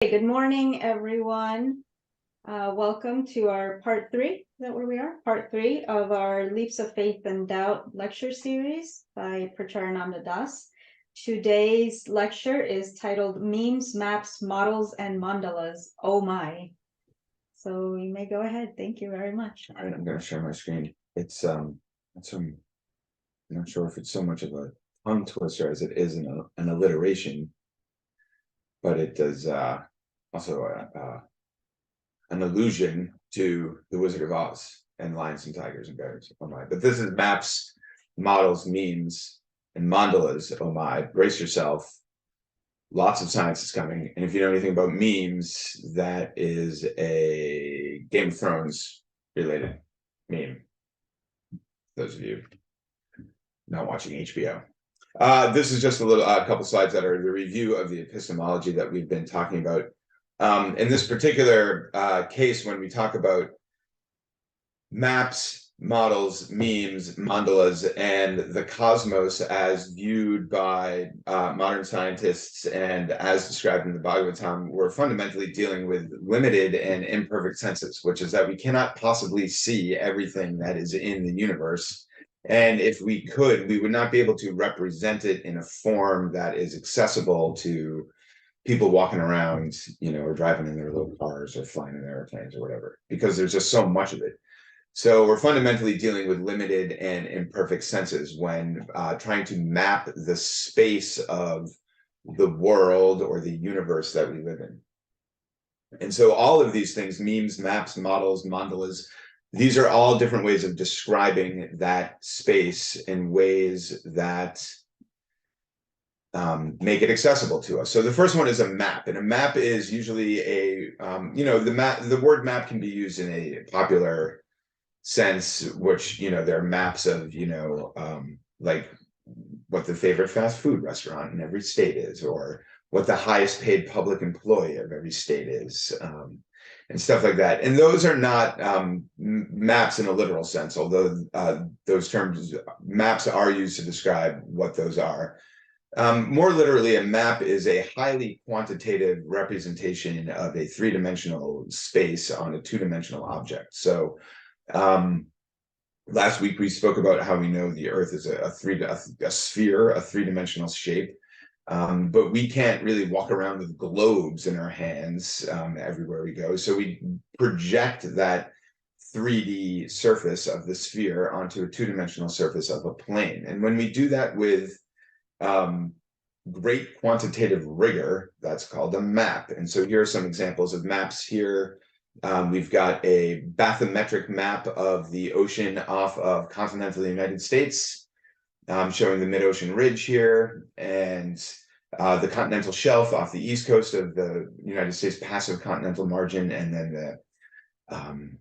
Good morning, everyone. Welcome to our part 3. Is that where we are? Part 3 of our Leaps of Faith and Doubt lecture series by Mandalas. Today's lecture is titled Memes, Maps, Models, and Mandalas. Oh my. So you may go ahead. Thank you very much. All right, I'm going to share my screen. I'm not sure if it's so much of a tongue twister as it is an alliteration, but it does also an allusion to the Wizard of Oz and lions and tigers and bears. Oh my! But this is maps, models, memes, and mandalas. Oh my! Brace yourself. Lots of science is coming, and if you know anything about memes, that is a Game of Thrones related meme. Those of you not watching HBO. This is just a couple slides that are the review of the epistemology that we've been talking about. In this particular case, when we talk about maps, models, memes, mandalas, and the cosmos as viewed by modern scientists and as described in the Bhagavatam, we're fundamentally dealing with limited and imperfect senses, which is that we cannot possibly see everything that is in the universe. And if we could, we would not be able to represent it in a form that is accessible to people walking around, or driving in their little cars or flying in airplanes or whatever, because there's just so much of it. So we're fundamentally dealing with limited and imperfect senses when trying to map the space of the world or the universe that we live in. And so all of these things, memes, maps, models, mandalas, these are all different ways of describing that space in ways that make it accessible to us. So the first one is a map, and a map is usually the word map can be used in a popular sense, which, there are maps of, like what the favorite fast food restaurant in every state is, or what the highest paid public employee of every state is, and stuff like that. And those are not maps in a literal sense, although those terms, maps, are used to describe what those are. More literally, a map is a highly quantitative representation of a three-dimensional space on a two-dimensional object. So last week we spoke about how we know the Earth is a sphere, a three-dimensional shape, but we can't really walk around with globes in our hands everywhere we go. So we project that 3D surface of the sphere onto a two-dimensional surface of a plane. And when we do that with great quantitative rigor, that's called a map. And so here are some examples of maps here. We've got a bathymetric map of the ocean off of continental United States, showing the mid-ocean ridge here, and the continental shelf off the east coast of the United States passive continental margin, and then the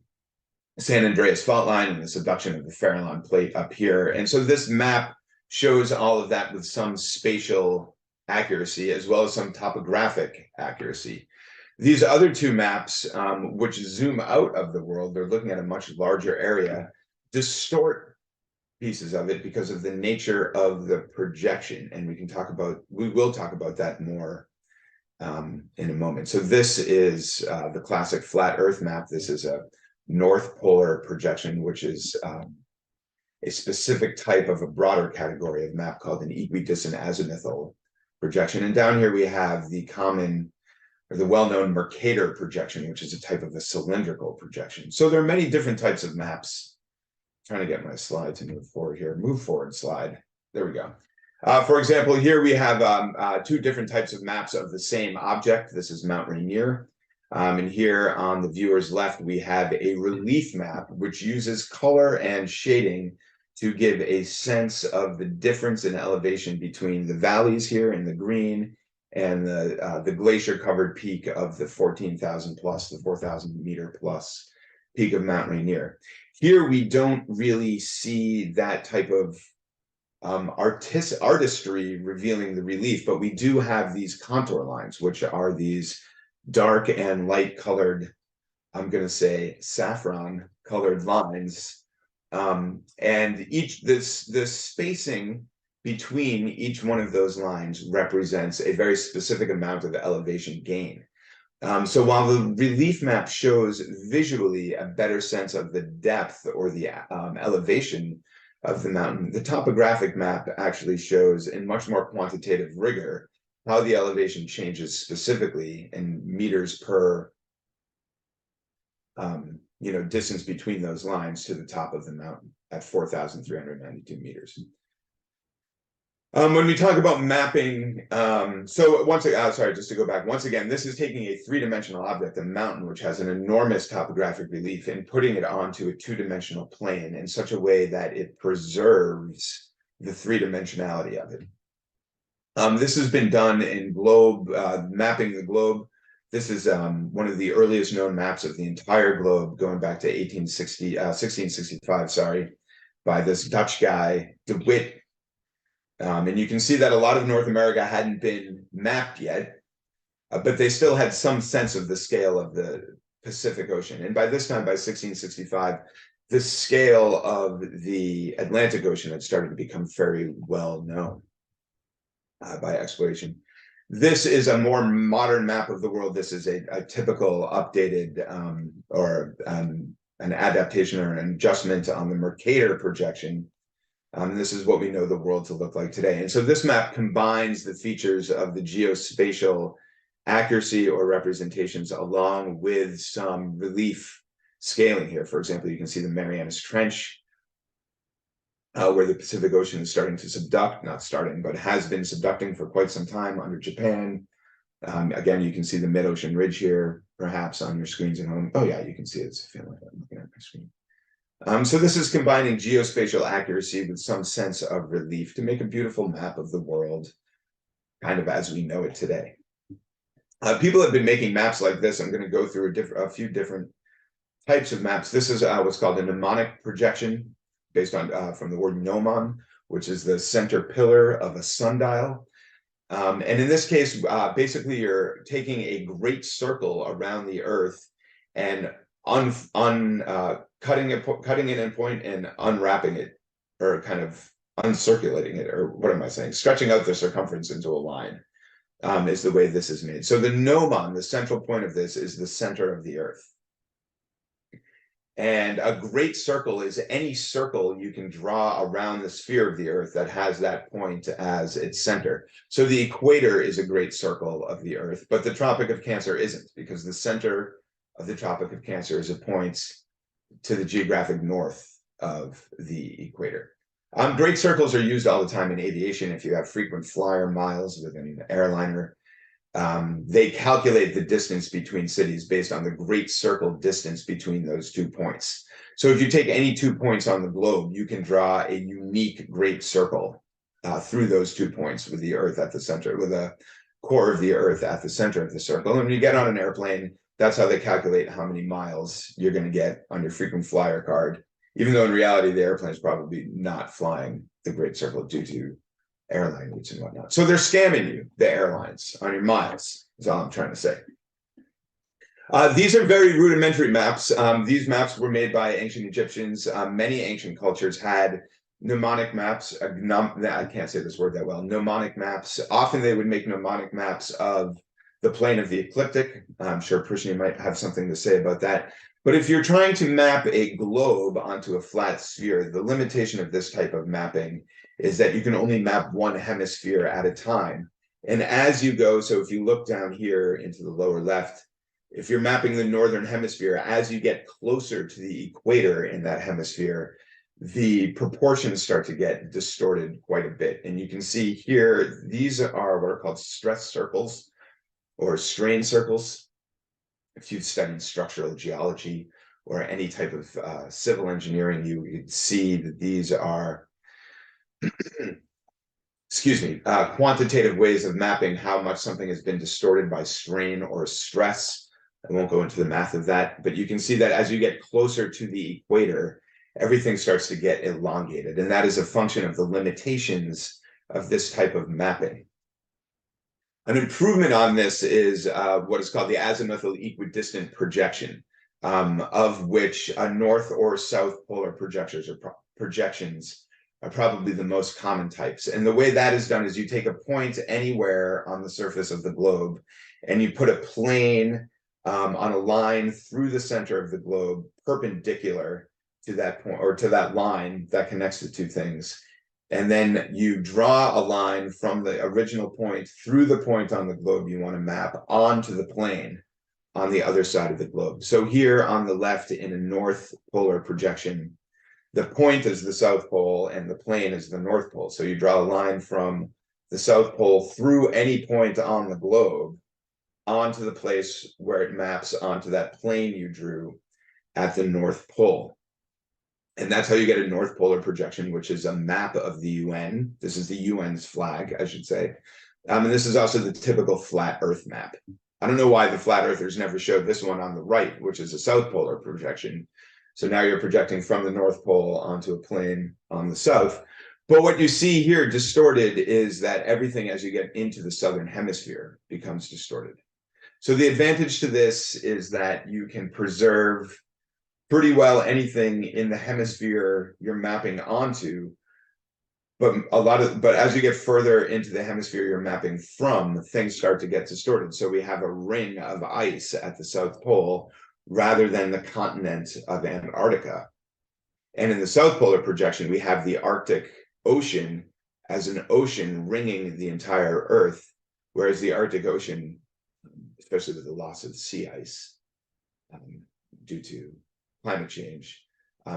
San Andreas fault line and the subduction of the Farallon plate up here. And so this map shows all of that with some spatial accuracy as well as some topographic accuracy. These other two maps, which zoom out of the world, they're looking at a much larger area, distort pieces of it because of the nature of the projection. And we will talk about that more in a moment. So this is the classic flat Earth map. This is a North Polar projection, which is a specific type of a broader category of map called an equidistant azimuthal projection. And down here we have the common, or the well-known Mercator projection, which is a type of a cylindrical projection. So there are many different types of maps. I'm trying to get my slide to move forward here. Move forward slide. There we go. For example, here we have two different types of maps of the same object. This is Mount Rainier. And here on the viewer's left, we have a relief map, which uses color and shading to give a sense of the difference in elevation between the valleys here in the green and the glacier-covered peak of the 14,000 plus, the 4,000 meter plus peak of Mount Rainier. Here we don't really see that type of artistry revealing the relief, but we do have these contour lines, which are these dark and light colored, I'm going to say saffron colored lines, and the spacing between each one of those lines represents a very specific amount of elevation gain. So while the relief map shows visually a better sense of the depth or the elevation of the mountain, the topographic map actually shows in much more quantitative rigor how the elevation changes specifically in meters per distance between those lines to the top of the mountain at 4,392 meters. When we talk about mapping, so once again, sorry, just to go back, once again, this is taking a three-dimensional object, a mountain, which has an enormous topographic relief, and putting it onto a two-dimensional plane in such a way that it preserves the three-dimensionality of it. This has been done in globe, mapping the globe. This is one of the earliest known maps of the entire globe, going back to 1665, sorry, by this Dutch guy, De Witt. And you can see that a lot of North America hadn't been mapped yet, but they still had some sense of the scale of the Pacific Ocean. And by this time, by 1665, the scale of the Atlantic Ocean had started to become very well known by exploration. This is a more modern map of the world. This is a typical updated an adaptation or an adjustment on the Mercator projection. This is what we know the world to look like today. And so this map combines the features of the geospatial accuracy or representations along with some relief scaling here. For example, you can see the Marianas Trench, where the Pacific Ocean is starting to subduct, not starting, but has been subducting for quite some time under Japan. Again, you can see the mid-ocean ridge here, perhaps on your screens at home. Oh yeah, you can see it. It's feeling like I'm looking at my screen. So this is combining geospatial accuracy with some sense of relief to make a beautiful map of the world, kind of as we know it today. People have been making maps like this. I'm going to go through a few different types of maps. This is what's called a mnemonic projection, based on from the word gnomon, which is the center pillar of a sundial. And in this case, basically, you're taking a great circle around the Earth and cutting it in point and unwrapping it, or kind of uncirculating it, or what am I saying? Stretching out the circumference into a line is the way this is made. So the gnomon, the central point of this, is the center of the Earth. And a great circle is any circle you can draw around the sphere of the Earth that has that point as its center. So the equator is a great circle of the Earth, but the Tropic of Cancer isn't, because the center of the Tropic of Cancer is a point to the geographic north of the equator. Great circles are used all the time in aviation. If you have frequent flyer miles with an airliner, they calculate the distance between cities based on the great circle distance between those 2 points. So if you take any 2 points on the globe, you can draw a unique great circle through those 2 points with the Earth at the center, with a core of the Earth at the center of the circle. And when you get on an airplane, that's how they calculate how many miles you're going to get on your frequent flyer card, even though in reality, the airplane is probably not flying the great circle due to airline routes and whatnot. So they're scamming you, the airlines, on your miles, is all I'm trying to say. These are very rudimentary maps. These maps were made by ancient Egyptians. Many ancient cultures had mnemonic maps. I can't say this word that well. Mnemonic maps. Often they would make mnemonic maps of the plane of the ecliptic. I'm sure Prishni might have something to say about that. But if you're trying to map a globe onto a flat sphere, the limitation of this type of mapping is that you can only map one hemisphere at a time. And as you go, so if you look down here into the lower left, if you're mapping the northern hemisphere, as you get closer to the equator in that hemisphere, the proportions start to get distorted quite a bit. And you can see here, these are what are called stress circles or strain circles. If you've studied structural geology or any type of civil engineering, you would see that these are quantitative ways of mapping how much something has been distorted by strain or stress. I won't go into the math of that, but you can see that as you get closer to the equator, everything starts to get elongated, and that is a function of the limitations of this type of mapping. An improvement on this is what is called the azimuthal equidistant projection, of which north or south polar projections are probably the most common types. And the way that is done is you take a point anywhere on the surface of the globe, and you put a plane on a line through the center of the globe, perpendicular to that point, or to that line that connects the two things. And then you draw a line from the original point through the point on the globe you want to map onto the plane on the other side of the globe. So here on the left in a north polar projection, the point is the South Pole and the plane is the North Pole. So you draw a line from the South Pole through any point on the globe onto the place where it maps onto that plane you drew at the North Pole. And that's how you get a North Polar projection, which is a map of the UN. This is the UN's flag, I should say. And this is also the typical flat Earth map. I don't know why the flat earthers never showed this one on the right, which is a South Polar projection. So now you're projecting from the North Pole onto a plane on the south. But what you see here distorted is that everything as you get into the southern hemisphere becomes distorted. So the advantage to this is that you can preserve pretty well anything in the hemisphere you're mapping onto, but as you get further into the hemisphere you're mapping from, things start to get distorted. So we have a ring of ice at the South Pole rather than the continent of Antarctica. And in the South Polar projection, we have the Arctic Ocean as an ocean ringing the entire Earth, whereas the Arctic Ocean, especially with the loss of sea ice due to climate change,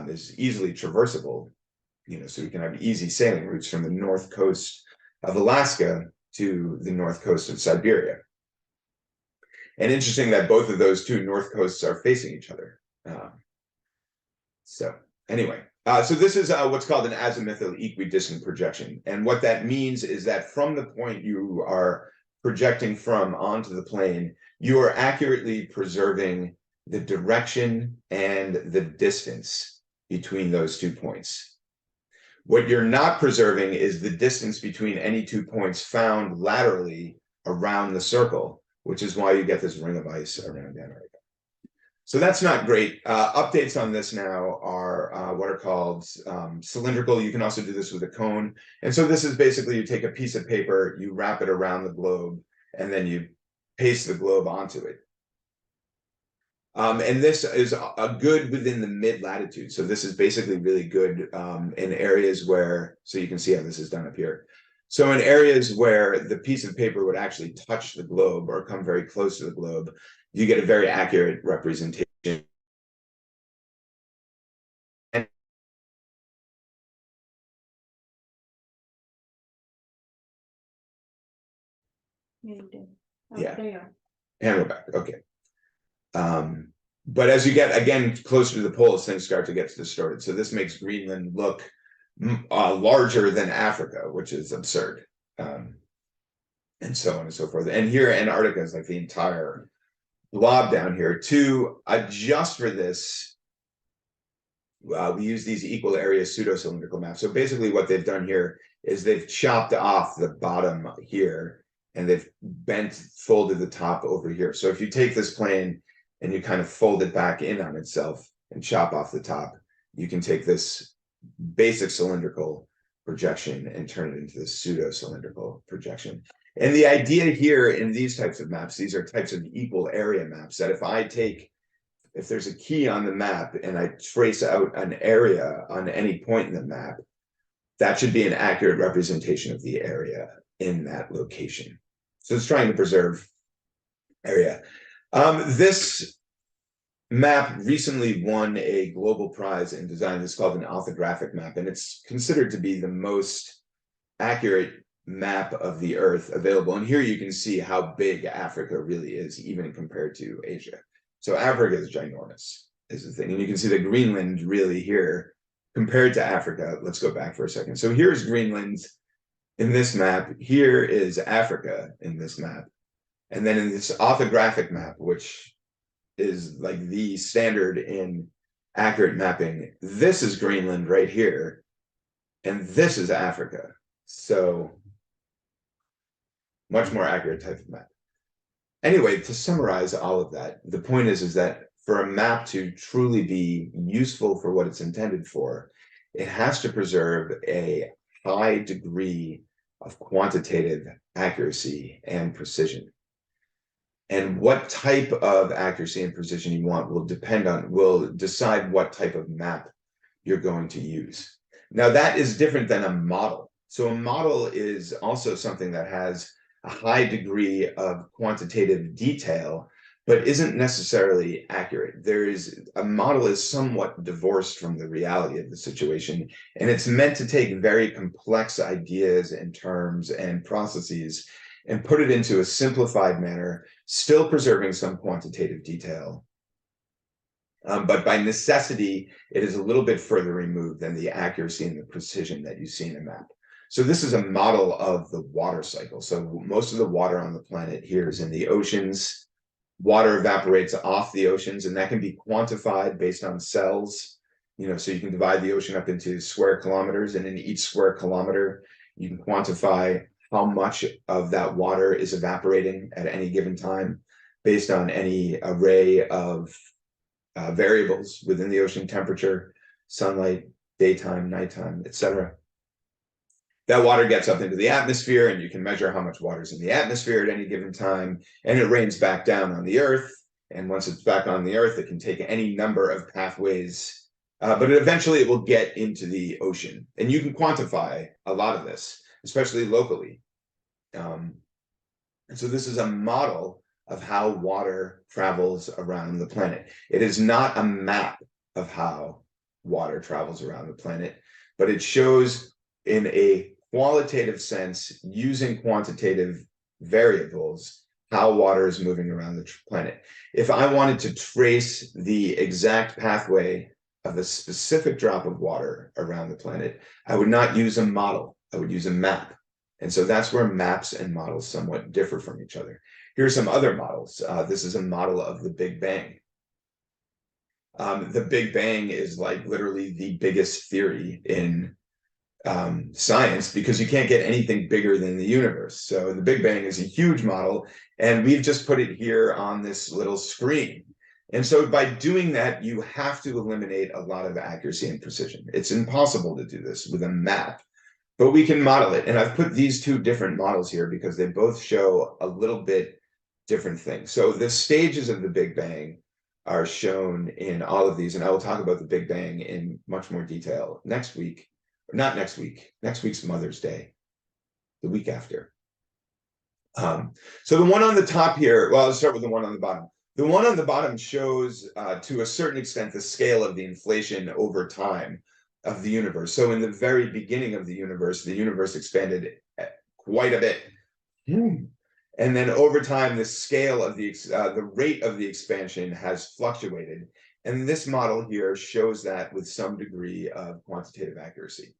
is easily traversable, so we can have easy sailing routes from the north coast of Alaska to the north coast of Siberia. And interesting that both of those two north coasts are facing each other. So anyway, so this is what's called an azimuthal equidistant projection. And what that means is that from the point you are projecting from onto the plane, you are accurately preserving the direction and the distance between those 2 points. What you're not preserving is the distance between any 2 points found laterally around the circle, which is why you get this ring of ice around Antarctica. So that's not great. Updates on this now are what are called cylindrical. You can also do this with a cone. And so this is basically you take a piece of paper, you wrap it around the globe, and then you paste the globe onto it. And this is a good within the mid latitude. So this is basically really good in areas where, so you can see how this is done up here. So in areas where the piece of paper would actually touch the globe or come very close to the globe, you get a very accurate representation. Yeah, you did. Yeah. There you are. And we're back. Okay. But as you get again closer to the poles, things start to get distorted. So this makes Greenland look larger than Africa, which is absurd. And so on and so forth. And here Antarctica is like the entire blob down here. To adjust for this, we use these equal area pseudo-cylindrical maps. So basically what they've done here is they've chopped off the bottom here and they've folded the top over here. So if you take this plane and you kind of fold it back in on itself and chop off the top, you can take this basic cylindrical projection and turn it into this pseudo-cylindrical projection. And the idea here in these types of maps, these are types of equal area maps, that if there's a key on the map and I trace out an area on any point in the map, that should be an accurate representation of the area in that location. So it's trying to preserve area. This map recently won a global prize in design. It's called an orthographic map, and it's considered to be the most accurate map of the Earth available. And here you can see how big Africa really is, even compared to Asia. So Africa is ginormous, is the thing. And you can see that Greenland really here, compared to Africa. Let's go back for a second. So here's Greenland in this map. Here is Africa in this map. And then in this orthographic map, which is like the standard in accurate mapping, this is Greenland right here. And this is Africa. So much more accurate type of map. Anyway, to summarize all of that, the point is that for a map to truly be useful for what it's intended for, it has to preserve a high degree of quantitative accuracy and precision. And what type of accuracy and precision you want will decide what type of map you're going to use. Now that is different than a model. So a model is also something that has a high degree of quantitative detail, but isn't necessarily accurate. A model is somewhat divorced from the reality of the situation, and it's meant to take very complex ideas and terms and processes and put it into a simplified manner, still preserving some quantitative detail. But by necessity, it is a little bit further removed than the accuracy and the precision that you see in a map. So this is a model of the water cycle. So most of the water on the planet here is in the oceans. Water evaporates off the oceans, and that can be quantified based on cells. So you can divide the ocean up into square kilometers, and in each square kilometer, you can quantify how much of that water is evaporating at any given time based on any array of variables within the ocean: temperature, sunlight, daytime, nighttime, etc. That water gets up into the atmosphere, and you can measure how much water is in the atmosphere at any given time, and it rains back down on the earth. And once it's back on the earth, it can take any number of pathways, but eventually it will get into the ocean. And you can quantify a lot of this, especially locally. And so this is a model of how water travels around the planet. It is not a map of how water travels around the planet, but it shows in a qualitative sense, using quantitative variables, how water is moving around the planet. If I wanted to trace the exact pathway of a specific drop of water around the planet, I would not use a model, I would use a map. And so that's where maps and models somewhat differ from each other. Here are some other models. This is a model of the Big Bang. The Big Bang is like literally the biggest theory in science, because you can't get anything bigger than the universe. So the Big Bang is a huge model, and we've just put it here on this little screen. And so by doing that, you have to eliminate a lot of accuracy and precision. It's impossible to do this with a map, but we can model it. And I've put these two different models here because they both show a little bit different things. So the stages of the Big Bang are shown in all of these, and I will talk about the Big Bang in much more detail next week. Not next week. Next week's Mother's Day, the week after. So the one on the top here, well, I'll start with the one on the bottom. The one on the bottom shows, to a certain extent, the scale of the inflation over time of the universe. So in the very beginning of the universe expanded quite a bit. And then over time, the scale of the rate of the expansion has fluctuated. And this model here shows that with some degree of quantitative accuracy.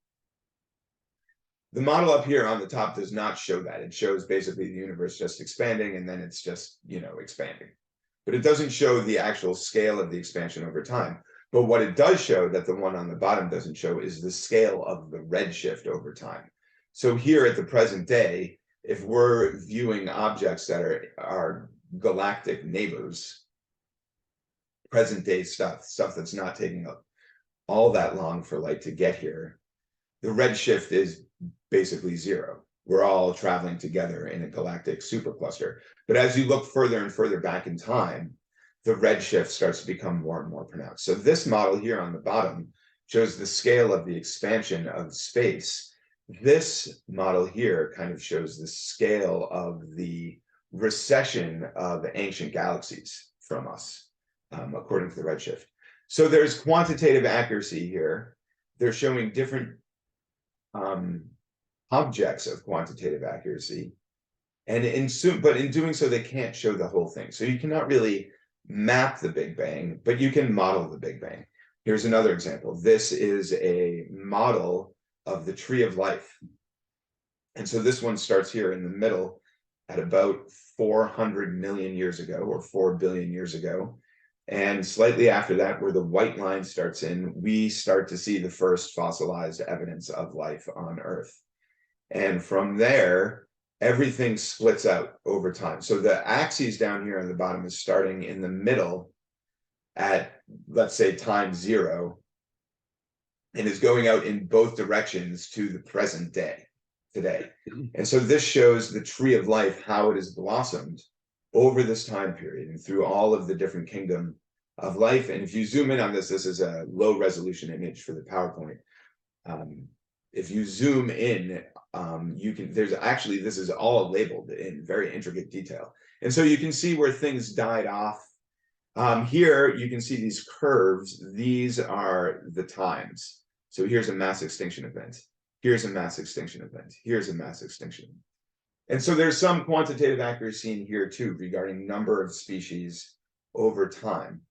The model up here on the top does not show that. It shows basically the universe just expanding, and then it's just, expanding. But it doesn't show the actual scale of the expansion over time. But what it does show that the one on the bottom doesn't show is the scale of the redshift over time. So here at the present day, if we're viewing objects that are galactic neighbors, present day stuff that's not taking up all that long for light to get here, the redshift is basically zero. We're all traveling together in a galactic supercluster. But as you look further and further back in time, the redshift starts to become more and more pronounced. So this model here on the bottom shows the scale of the expansion of space. This model here kind of shows the scale of the recession of ancient galaxies from us, according to the redshift. So there's quantitative accuracy here. They're showing different objects of quantitative accuracy. But in doing so, they can't show the whole thing. So you cannot really map the Big Bang, but you can model the Big Bang. Here's another example. This is a model of the tree of life. And so this one starts here in the middle at about 400 million years ago, or 4 billion years ago. And slightly after that, where the white line starts in, we start to see the first fossilized evidence of life on Earth. And from there, everything splits out over time. So the axis down here on the bottom is starting in the middle at, let's say, time 0, and is going out in both directions to the present day, today. And so this shows the tree of life, how it has blossomed over this time period and through all of the different kingdom of life. And if you zoom in on this, this is a low resolution image for the PowerPoint. If you zoom in, you can, there's actually, this is all labeled in very intricate detail. And so you can see where things died off. Here you can see these curves. These are the times. So here's a mass extinction event. Here's a mass extinction event. Here's a mass extinction. And so there's some quantitative accuracy in here too regarding number of species over time.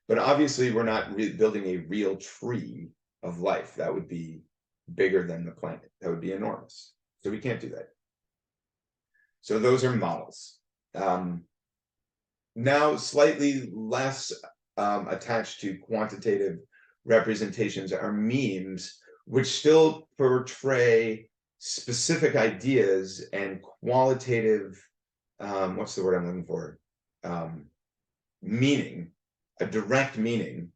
But obviously we're not building a real tree of life. That would be bigger than the planet. That would be enormous. So we can't do that. So those are models. Now slightly less attached to quantitative representations are memes, which still portray specific ideas and qualitative, what's the word I'm looking for? Meaning, a direct meaning,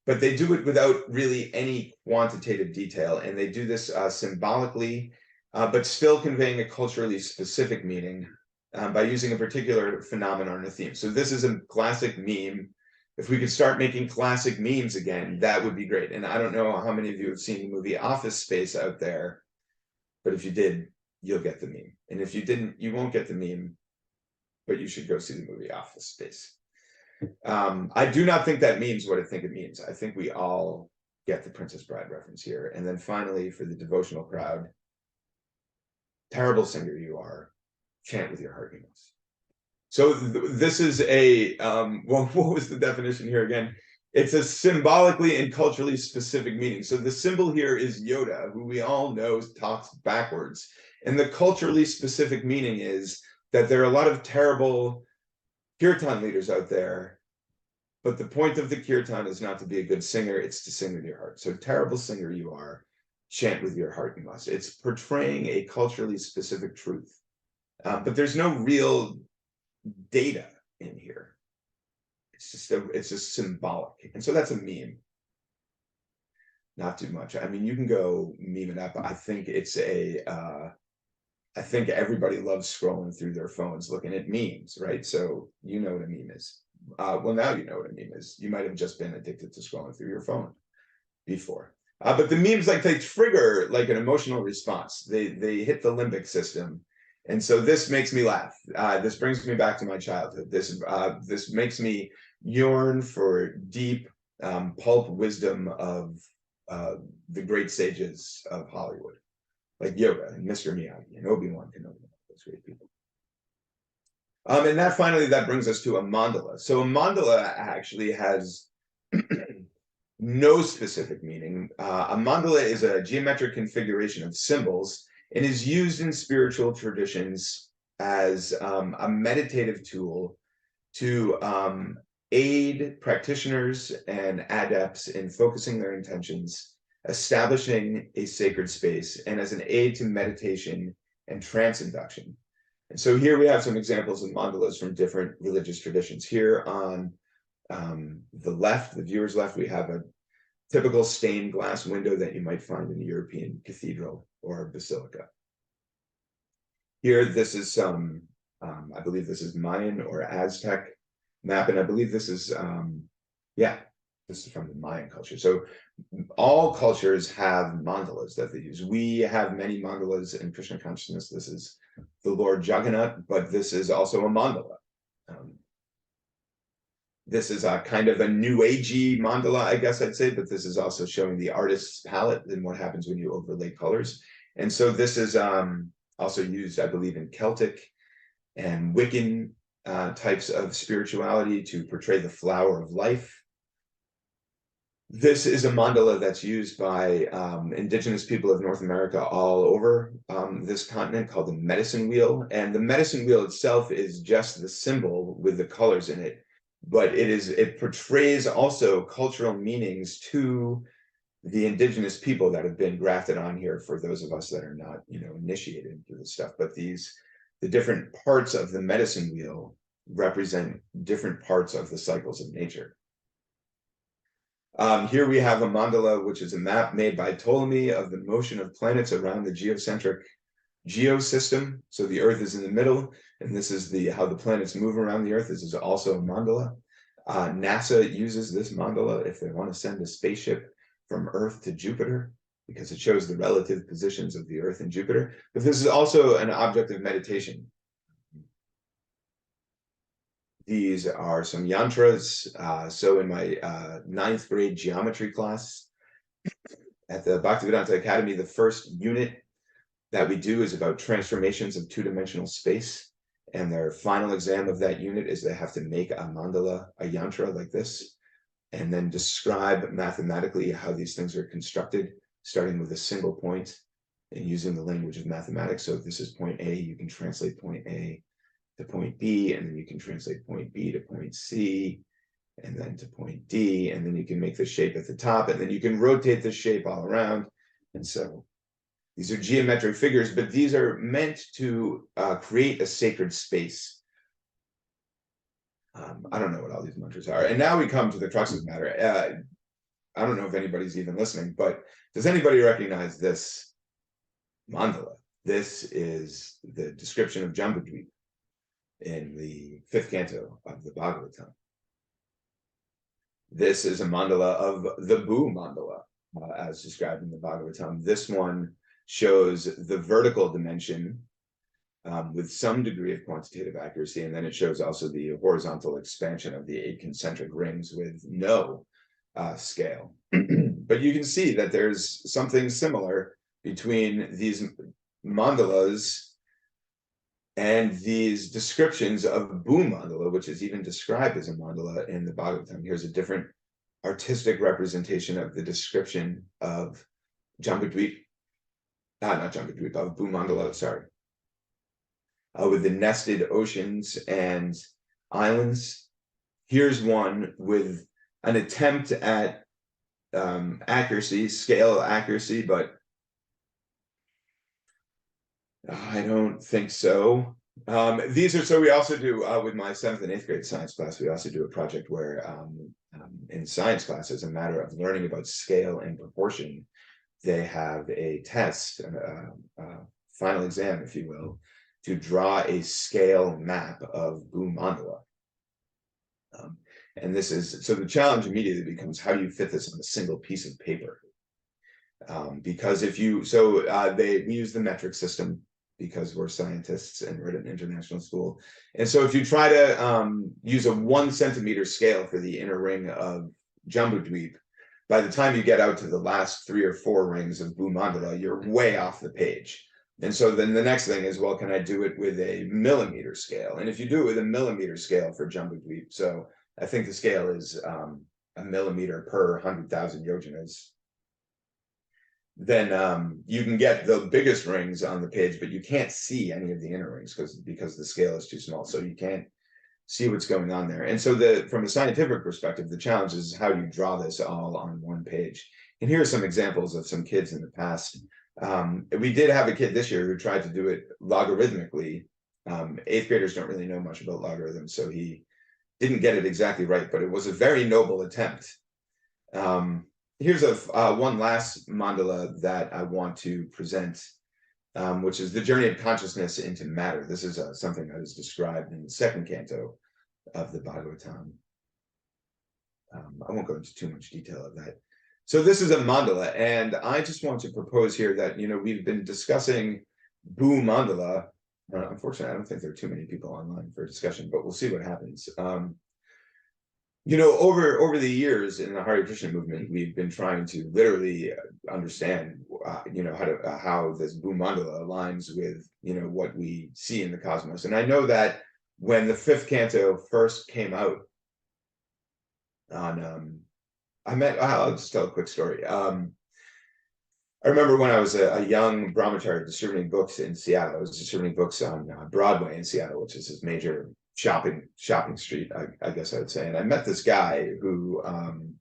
but they do it without really any quantitative detail. And they do this symbolically, but still conveying a culturally specific meaning by using a particular phenomenon or theme. So this is a classic meme. If we could start making classic memes again, that would be great. And I don't know how many of you have seen the movie Office Space out there, but if you did, you'll get the meme. And if you didn't, you won't get the meme, but you should go see the movie Office Space. I do not think that means what I think it means. I think we all get the Princess Bride reference here. And then finally, for the devotional crowd, terrible singer you are, chant with your heart you must. So this is a, well, what was the definition here again? It's a symbolically and culturally specific meaning. So the symbol here is Yoda, who we all know talks backwards. And the culturally specific meaning is that there are a lot of terrible kirtan leaders out there, but the point of the kirtan is not to be a good singer, it's to sing with your heart. So terrible singer you are, chant with your heart you must. It's portraying a culturally specific truth. But there's no real data in here. It's just symbolic. And so that's a meme. Not too much. I mean, you can go meme it up. I think it's I think everybody loves scrolling through their phones looking at memes, right? So you know what a meme is. Well, now you know what a meme is. You might have just been addicted to scrolling through your phone before. But the memes, like, they trigger like an emotional response. They hit the limbic system. And so this makes me laugh. This brings me back to my childhood. This makes me yearn for deep pulp wisdom of the great sages of Hollywood, like Yoda and Mr. Miyagi and Obi-Wan Kenobi, those great people. And that finally, that brings us to a mandala. So a mandala actually has no specific meaning. A mandala is a geometric configuration of symbols and is used in spiritual traditions as a meditative tool to aid practitioners and adepts in focusing their intentions, establishing a sacred space, and as an aid to meditation and trance induction. And so here we have some examples of mandalas from different religious traditions. Here on the left, the viewer's left, we have a typical stained glass window that you might find in a European cathedral or basilica. Here, this is some, I believe this is Mayan or Aztec map, and I believe this is, yeah, this is from the Mayan culture. So all cultures have mandalas that they use. We have many mandalas in Krishna consciousness. This is the Lord Jagannath, but this is also a mandala. This is a kind of a new agey mandala, I guess I'd say, but this is also showing the artist's palette and what happens when you overlay colors. And so this is also used, I believe, in Celtic and Wiccan types of spirituality to portray the flower of life. This is a mandala that's used by indigenous people of North America all over this continent, called the medicine wheel. And the medicine wheel itself is just the symbol with the colors in it, but it portrays also cultural meanings to the indigenous people that have been grafted on here, for those of us that are not, initiated into this stuff. But the different parts of the medicine wheel represent different parts of the cycles of nature. Here we have a mandala, which is a map made by Ptolemy of the motion of planets around the geocentric geosystem. So the Earth is in the middle, and this is how the planets move around the Earth. This is also a mandala. NASA uses this mandala if they want to send a spaceship from Earth to Jupiter, because it shows the relative positions of the Earth and Jupiter. But this is also an object of meditation. These are some yantras. So in my 9th grade geometry class at the Bhaktivedanta Academy, the first unit that we do is about transformations of two-dimensional space. And their final exam of that unit is they have to make a mandala, a yantra like this, and then describe mathematically how these things are constructed, starting with a single point and using the language of mathematics. So if this is point A, you can translate point A to point B, and then you can translate point B to point C, and then to point D, and then you can make the shape at the top, and then you can rotate the shape all around. And so these are geometric figures, but these are meant to create a sacred space. I don't know what all these mantras are. And now we come to the crux of the matter. I don't know if anybody's even listening, but does anybody recognize this mandala? This is the description of Jambudvip in the 5th canto of the Bhagavatam. This is a mandala of the Bhu mandala, as described in the Bhagavatam. This one shows the vertical dimension with some degree of quantitative accuracy, and then it shows also the horizontal expansion of the 8 concentric rings with no scale. But you can see that there's something similar between these mandalas and these descriptions of Bhu mandala, which is even described as a mandala in the Bhagavatam. Here's a different artistic representation of the description of Jambudvip, not Jambudvip, of Bhu mandala, sorry. With the nested oceans and islands. Here's one with an attempt at accuracy, scale accuracy, but I don't think so. These are, so we also do, with my 7th and 8th grade science class, we also do a project where in science class, as a matter of learning about scale and proportion, they have a test, final exam, if you will, to draw a scale map of Bhu mandala. And this is, so the challenge immediately becomes, how do you fit this on a single piece of paper? Because if you, so we use the metric system because we're scientists and we're at an international school. And so if you try to use a 1 centimeter scale for the inner ring of Jambudvip, by the time you get out to the last 3 or 4 rings of Bhu mandala, you're way off the page. And so then the next thing is, well, can I do it with a millimeter scale? And if you do it with a millimeter scale for Jambudvip, so I think the scale is a millimeter per 100,000 yojanas, then you can get the biggest rings on the page, but you can't see any of the inner rings because the scale is too small. So you can't see what's going on there. And so from a scientific perspective, the challenge is, how do you draw this all on one page? And here are some examples of some kids in the past. We did have a kid this year who tried to do it logarithmically. 8th graders don't really know much about logarithms, so he didn't get it exactly right, but it was a very noble attempt. Here's one last mandala that I want to present, which is the journey of consciousness into matter. This is something that is described in the 2nd canto of the Bhagavatam. I won't go into too much detail of that. So this is a mandala, and I just want to propose here that, we've been discussing Bhu mandala. Unfortunately, I don't think there are too many people online for a discussion, but we'll see what happens. Over the years in the Hare Krishna movement, we've been trying to literally understand, how this Bhu mandala aligns with, what we see in the cosmos. And I know that when the 5th canto first came out on, I'll just tell a quick story. I remember when I was a young brahmachari distributing books in Seattle. I was distributing books on Broadway in Seattle, which is this major shopping street, I guess I would say. And I met this guy who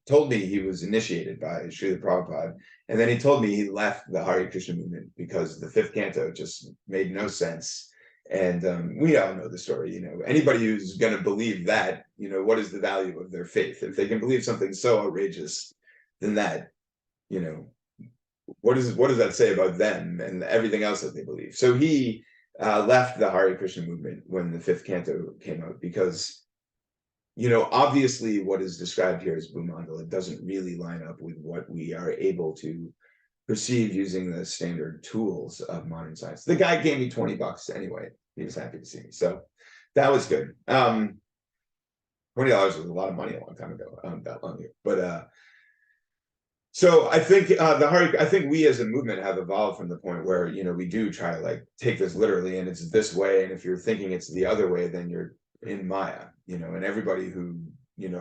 told me he was initiated by Srila Prabhupada. And then he told me he left the Hare Krishna movement because the 5th canto just made no sense. And we all know the story. Anybody who's going to believe that, what is the value of their faith? If they can believe something so outrageous, then that, what does that say about them and everything else that they believe? So he left the Hare Krishna movement when the fifth canto came out because, obviously what is described here as Bhumandala doesn't really line up with what we are able to perceive using the standard tools of modern science. The guy gave me $20 anyway. He was happy to see me. So that was good. $20 was a lot of money a long time ago, that long ago. But so I think I think we as a movement have evolved from the point where, we do try to like take this literally and it's this way. And if you're thinking it's the other way, then you're in Maya, and everybody who,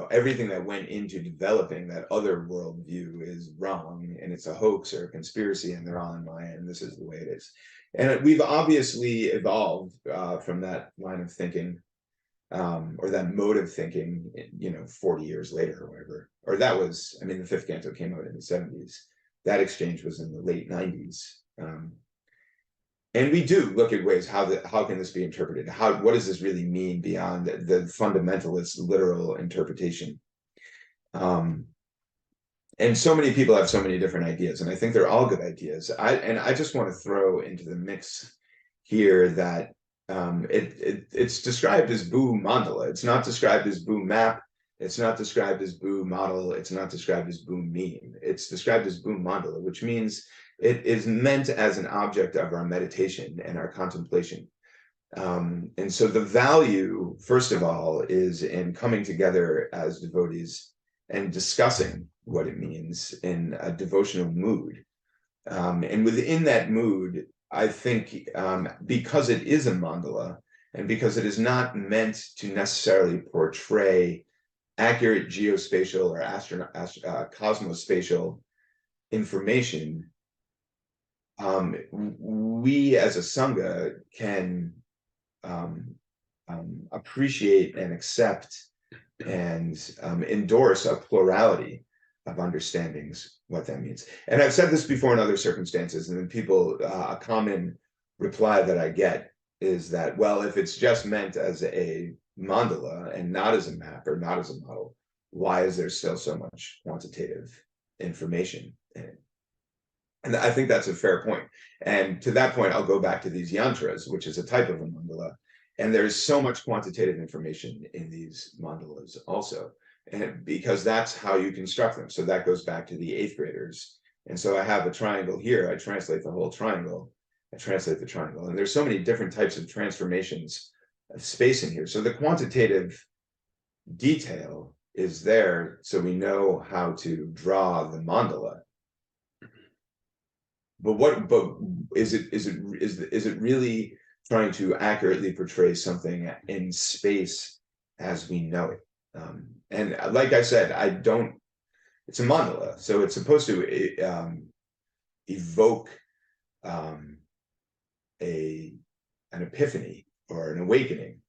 everything that went into developing that other worldview is wrong and it's a hoax or a conspiracy and they're all in Maya and this is the way it is. And we've obviously evolved from that line of thinking, or that mode of thinking, 40 years later or whatever. Or that was, the fifth canto came out in the 70s. That exchange was in the late 90s. And we do look at ways how can this be interpreted? What does this really mean beyond the fundamentalist literal interpretation? And so many people have so many different ideas, and I think they're all good ideas. I just want to throw into the mix here that it's described as Boo Mandala. It's not described as Boo Map. It's not described as Boo Model. It's not described as Boo Meme. It's described as Boo Mandala, which means it is meant as an object of our meditation and our contemplation. And so the value, first of all, is in coming together as devotees and discussing what it means in a devotional mood. And within that mood, I think because it is a mandala and because it is not meant to necessarily portray accurate geospatial or cosmospatial information, we as a Sangha can appreciate and accept and endorse a plurality of understandings what that means. And I've said this before in other circumstances, and then people, a common reply that I get is that, well, if it's just meant as a mandala and not as a map or not as a model, why is there still so much quantitative information in it? And I think that's a fair point. And to that point, I'll go back to these yantras, which is a type of a mandala. And there's so much quantitative information in these mandalas also, and because that's how you construct them. So that goes back to the 8th graders. And so I have a triangle here. I translate the whole triangle. I translate the triangle. And there's so many different types of transformations of space in here. So the quantitative detail is there so we know how to draw the mandala. But is it really trying to accurately portray something in space as we know it? And like I said, it's a mandala, so it's supposed to evoke an epiphany or an awakening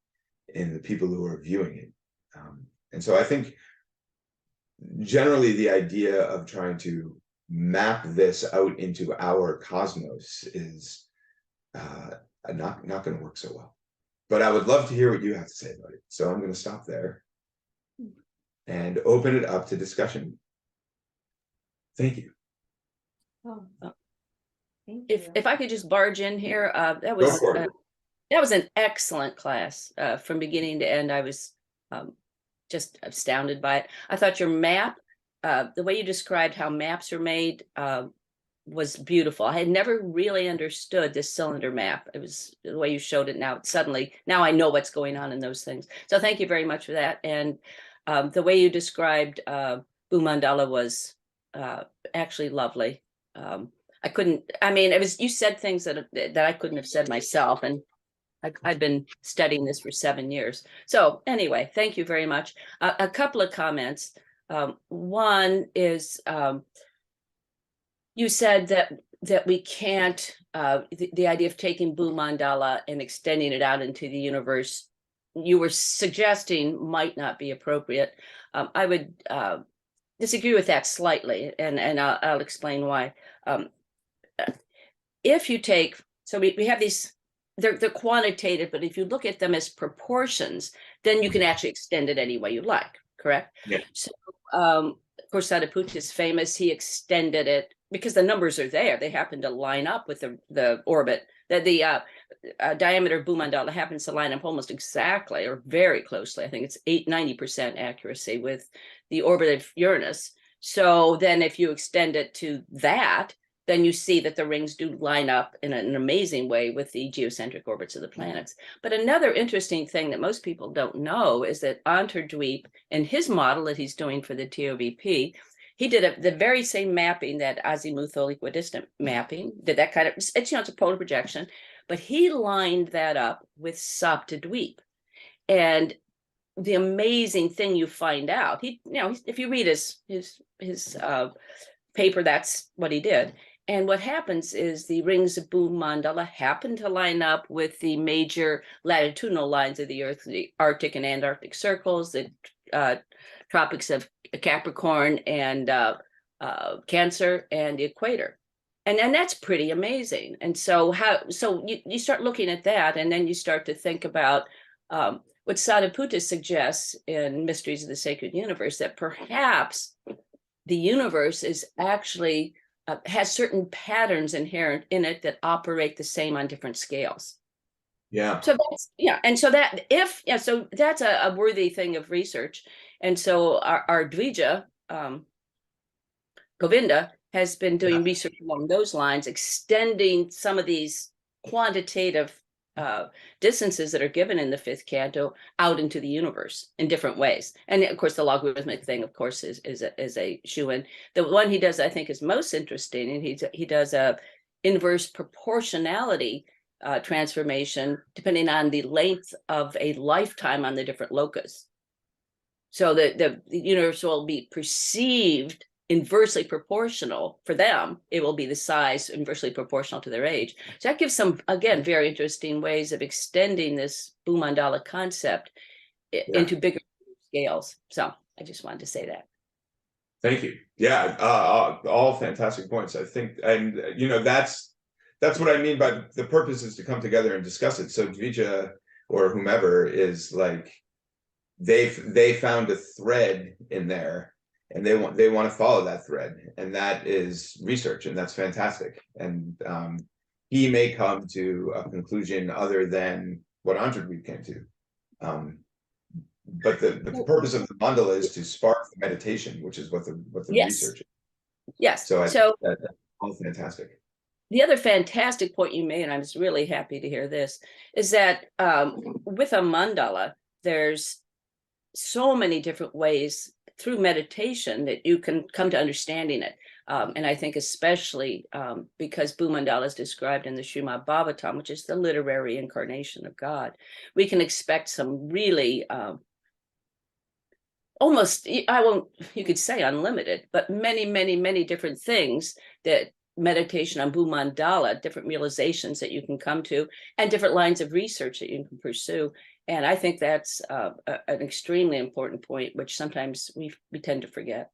in the people who are viewing it. And so I think generally the idea of trying to map this out into our cosmos is not going to work so well. But I would love to hear what you have to say about it. So I'm going to stop there and open it up to discussion. Thank you. Oh, thank you. If I could just barge in here, that Go was for it. that was an excellent class from beginning to end. I was just astounded by it. I thought your map, the way you described how maps are made, was beautiful. I had never really understood this cylinder map. It was the way you showed it now. Suddenly, now I know what's going on in those things. So thank you very much for that. And the way you described Bhumandala was actually lovely. It was, you said things that I couldn't have said myself. And I've been studying this for 7 years. So anyway, thank you very much. A couple of comments. One is, you said that we can't, the idea of taking Bhumandala and extending it out into the universe, you were suggesting might not be appropriate. I would disagree with that slightly, and I'll explain why. If you take, so we have these, they're quantitative, but if you look at them as proportions, then you can actually extend it any way you like, correct? Yeah. So, of course, Sariputta is famous. He extended it because the numbers are there, they happen to line up with the orbit, that the diameter of Bhumandala happens to line up almost exactly or very closely. I think it's 90% accuracy with the orbit of Uranus. So then if you extend it to that, then you see that the rings do line up in an amazing way with the geocentric orbits of the planets. But another interesting thing that most people don't know is that Antardweep, in his model that he's doing for the TOVP, he did the very same mapping that azimuthal equidistant mapping, did that kind of, it's, it's a polar projection, but he lined that up with Saptadweep. And the amazing thing you find out, if you read his paper, that's what he did. And what happens is the rings of Bhumandala happen to line up with the major latitudinal lines of the Earth, the Arctic and Antarctic circles, the tropics of Capricorn and Cancer, and the equator. And that's pretty amazing. And so you start looking at that, and then you start to think about what Sadaputa suggests in Mysteries of the Sacred Universe, that perhaps the universe is actually has certain patterns inherent in it that operate the same on different scales. Yeah. So that's, and so that so that's a worthy thing of research. And so our Dvija, Govinda, has been doing research along those lines, extending some of these quantitative distances that are given in the fifth canto out into the universe in different ways. And of course, the logarithmic thing, of course, is a shoe-in. The one he does, I think, is most interesting, and he does a inverse proportionality transformation depending on the length of a lifetime on the different locus. So the universe will be perceived inversely proportional for them. It will be the size inversely proportional to their age. So that gives some, again, very interesting ways of extending this Bhumandala concept into bigger scales. So I just wanted to say that. Thank you. Yeah, all fantastic points. I think, and that's what I mean by the purpose is to come together and discuss it. So Dvija or whomever is like, they found a thread in there, and they want to follow that thread, and that is research, and that's fantastic. And he may come to a conclusion other than what Antardweep came to. But the purpose of the mandala is to spark the meditation, which is what the research is. Yes. So that's all fantastic. The other fantastic point you made, and I was really happy to hear this, is that with a mandala, there's so many different ways through meditation that you can come to understanding it. And I think especially because Bhumandala is described in the Srimad Bhagavatam, which is the literary incarnation of God, we can expect some really almost, you could say unlimited, but many, many, many different things that meditation on Bhumandala, different realizations that you can come to, and different lines of research that you can pursue. And I think that's an extremely important point, which sometimes we tend to forget.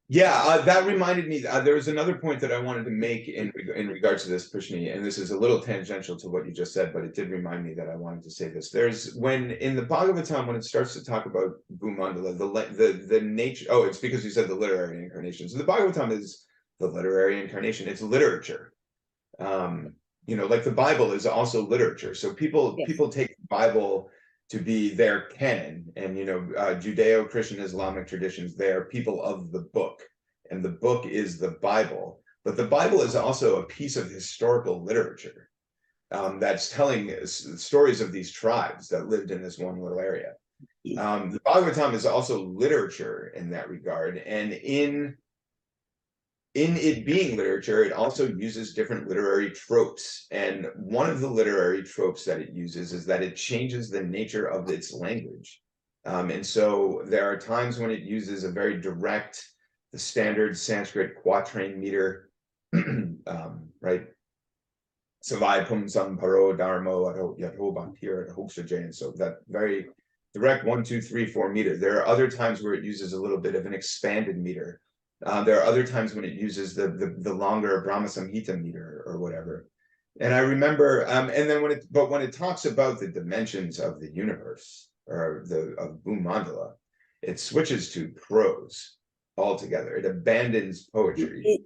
Yeah, that reminded me, there was another point that I wanted to make in regards to this, Prishni, and this is a little tangential to what you just said, but it did remind me that I wanted to say this. There's, when in the Bhagavatam, when it starts to talk about Bhumandala, the nature, it's because you said the literary incarnation. So the Bhagavatam is the literary incarnation, it's literature. Like the Bible is also literature. So people take the Bible to be their canon, and Judeo-Christian Islamic traditions, they are people of the book, and the book is the Bible. But the Bible is also a piece of historical literature that's telling stories of these tribes that lived in this one little area. The Bhagavatam is also literature in that regard, and in it being literature, it also uses different literary tropes. And one of the literary tropes that it uses is that it changes the nature of its language. And so there are times when it uses a very direct, the standard Sanskrit quatrain meter, right? Savai pum sam paro dharmo yatho bhaktir hokshaje. And so that very direct 1, 2, 3, 4 meter. There are other times where it uses a little bit of an expanded meter. There are other times when it uses the longer Brahma Samhita meter or whatever. And I remember, and then when it talks about the dimensions of the universe or of Bhumandala, it switches to prose altogether. It abandons poetry.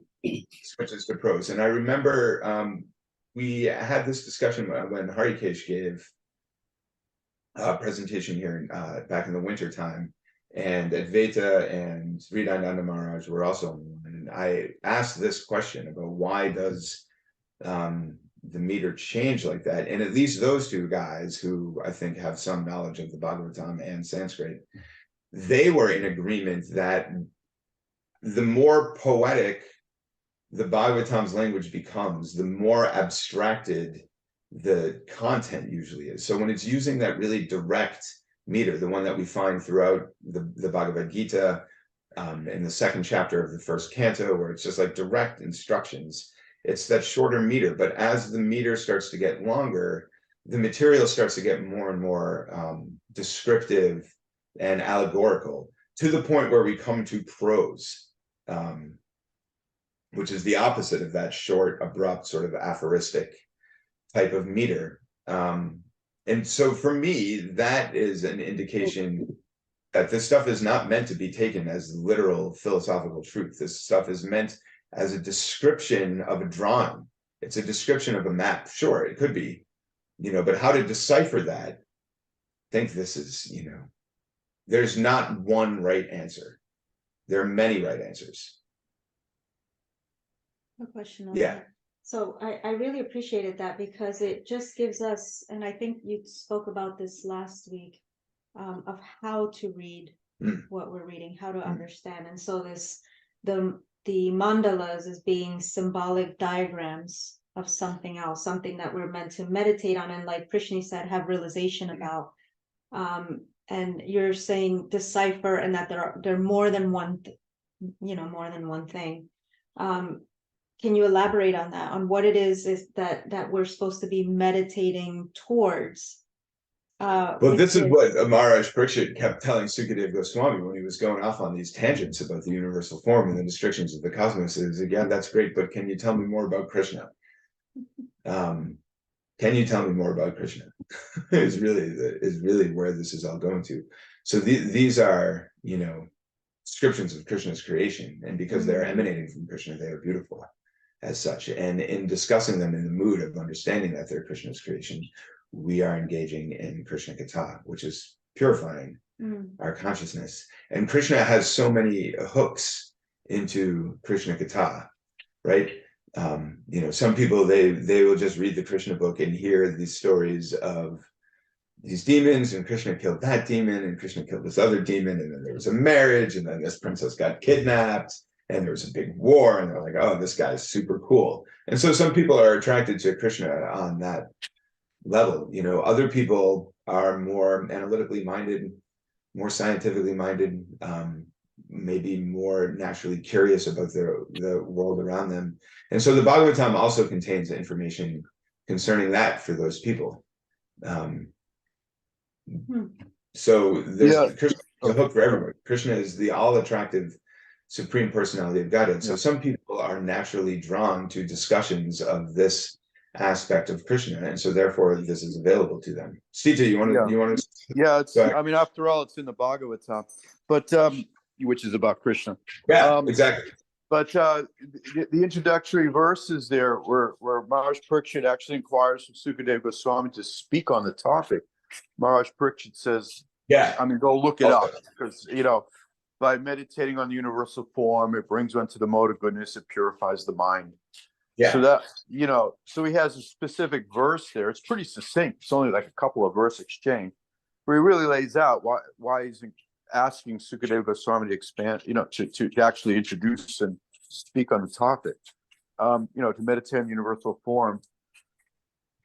switches to prose. And I remember we had this discussion when Harikesh gave a presentation here back in the winter time, and Advaita and Sridhananda Maharaj were also on the line. And I asked this question about why does the meter change like that? And at least those two guys, who I think have some knowledge of the Bhagavatam and Sanskrit, they were in agreement that the more poetic the Bhagavatam's language becomes, the more abstracted the content usually is. So when it's using that really direct meter, the one that we find throughout the Bhagavad Gita, in the second chapter of the first canto, where it's just like direct instructions, it's that shorter meter. But as the meter starts to get longer, the material starts to get more and more descriptive and allegorical, to the point where we come to prose, which is the opposite of that short, abrupt, sort of aphoristic type of meter. And so for me, that is an indication that this stuff is not meant to be taken as literal philosophical truth. This stuff is meant as a description of a drawing. It's a description of a map. Sure, it could be, but how to decipher that? I think this is, there's not one right answer. There are many right answers. No question on Yeah. that. So I really appreciated that, because it just gives us, and I think you spoke about this last week, of how to read what we're reading, how to understand. And so the mandalas as being symbolic diagrams of something else, something that we're meant to meditate on, and like Krishna said, have realization about. And you're saying decipher, and that there are more than one, more than one thing. Can you elaborate on that, on what it is that we're supposed to be meditating towards? Well, this is what Maharaj Parikshit kept telling Sukadeva Goswami when he was going off on these tangents about the universal form and the districtions of the cosmos. Is, again, that's great, but can you tell me more about Krishna? Can you tell me more about Krishna? is really where this is all going to. So these are, descriptions of Krishna's creation, and because they're emanating from Krishna, they are beautiful as such. And in discussing them in the mood of understanding that they're Krishna's creation, we are engaging in Krishna Katha, which is purifying our consciousness. And Krishna has so many hooks into Krishna Katha, right? Some people, they will just read the Krishna book and hear these stories of these demons, and Krishna killed that demon, and Krishna killed this other demon, and then there was a marriage, and then this princess got kidnapped, and there was a big war, and they're like, oh, this guy's super cool. And so some people are attracted to Krishna on that level. Other people are more analytically minded, more scientifically minded, maybe more naturally curious about the world around them. And so the Bhagavatam also contains information concerning that for those people. So there's Krishna is a hook for everyone. Krishna is the all-attractive supreme personality of Godhead. So some people are naturally drawn to discussions of this aspect of Krishna, and so therefore this is available to them. Sita, you want to? Yeah, it's. I mean, after all, it's in the Bhagavatam, but which is about Krishna. Yeah, exactly. But the introductory verses there, where Maharaj Parikshit actually inquires from Sukadeva Goswami to speak on the topic. Maharaj Parikshit says, "Yeah, I mean, go look it up, because by meditating on the universal form, it brings one to the mode of goodness. It purifies the mind." Yeah. So that so he has a specific verse there. It's pretty succinct. It's only like a couple of verse exchange, where he really lays out why he's asking Sukadeva Goswami to expand, to actually introduce and speak on the topic, to meditate on universal form.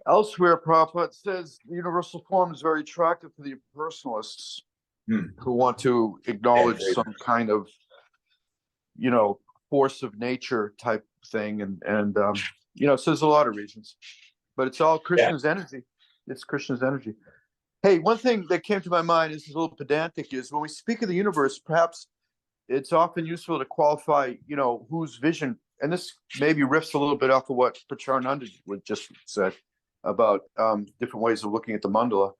Elsewhere, Prabhupada says the universal form is very attractive to the impersonalists who want to acknowledge some kind of, force of nature type thing. And so there's a lot of reasons, but it's all Krishna's energy. It's Krishna's energy. Hey, one thing that came to my mind, is a little pedantic, is when we speak of the universe, perhaps it's often useful to qualify, whose vision, and this maybe riffs a little bit off of what Pracharnanda just said about different ways of looking at the mandala.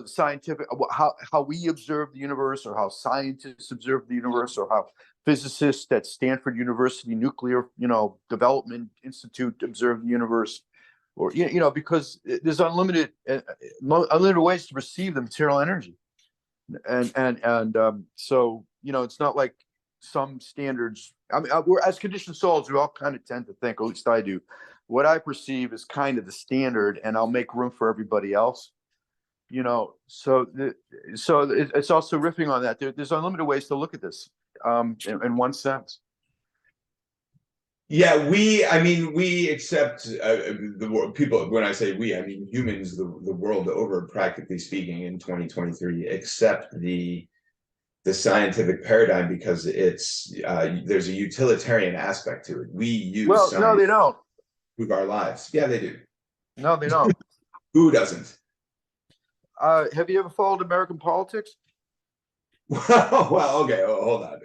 scientific, how we observe the universe, or how scientists observe the universe, or how physicists at Stanford University Nuclear, Development Institute observe the universe, or because there's unlimited ways to perceive the material energy, and so it's not like some standards. I mean, we're, as conditioned souls, we all kind of tend to think, at least I do, what I perceive is kind of the standard, and I'll make room for everybody else. So it's also riffing on that. There's unlimited ways to look at this, in one sense. Yeah, we accept the world. People, when I say we, I mean humans, the world over, practically speaking, in 2023, accept the scientific paradigm because it's there's a utilitarian aspect to it. We use science. No, they don't. To improve our lives. Yeah, they do. No, they don't. Who doesn't? Have you ever followed American politics? Well, okay, hold on.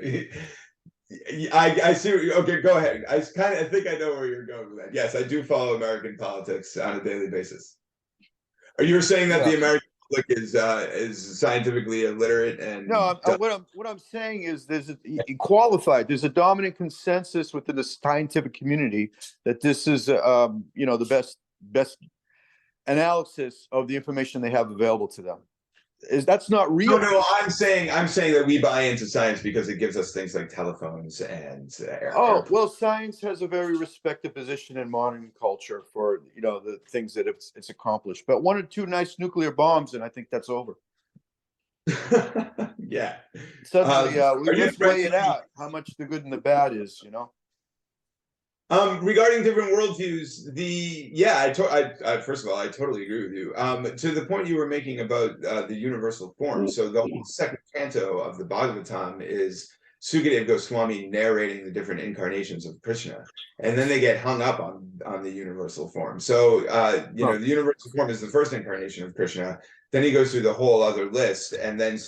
I see. Okay, go ahead. I think I know where you're going with that. Yes, I do follow American politics on a daily basis. Are you saying that the American public is scientifically illiterate? And no, what I'm saying is there's there's a dominant consensus within the scientific community that this is the best analysis of the information they have available to them. That's not real. No, I'm saying that we buy into science because it gives us things like telephones and well, science has a very respected position in modern culture for the things that it's accomplished. But 1 or 2 nice nuclear bombs, and I think that's over. Yeah. Suddenly, let's weigh it out. How much the good and the bad is, Regarding different worldviews, I first of all, I totally agree with you. To the point you were making about the universal form. So the whole second canto of the Bhagavatam is Sukadeva Goswami narrating the different incarnations of Krishna, and then they get hung up on the universal form. So the universal form is the first incarnation of Krishna. Then he goes through the whole other list, and then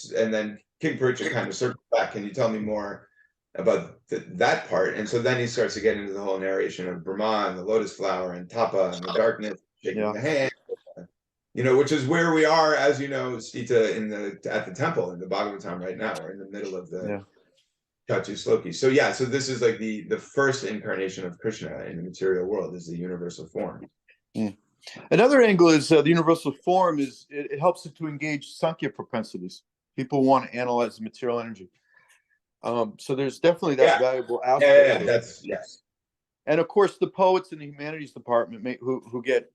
King Pariksha kind of circles back. Can you tell me more about that part? And so then he starts to get into the whole narration of Brahma and the lotus flower and Tapa and the darkness, shaking the hand, which is where we are, as you know, Stita, at the temple in the Bhagavatam right now. We're in the middle of the Chatu Sloki. So so this is like the first incarnation of Krishna in the material world is the universal form. Another angle is the universal form is it helps it to engage Sankhya propensities. People want to analyze the material energy. So there's definitely that valuable aspect. Yes. And of course, the poets in the humanities department who get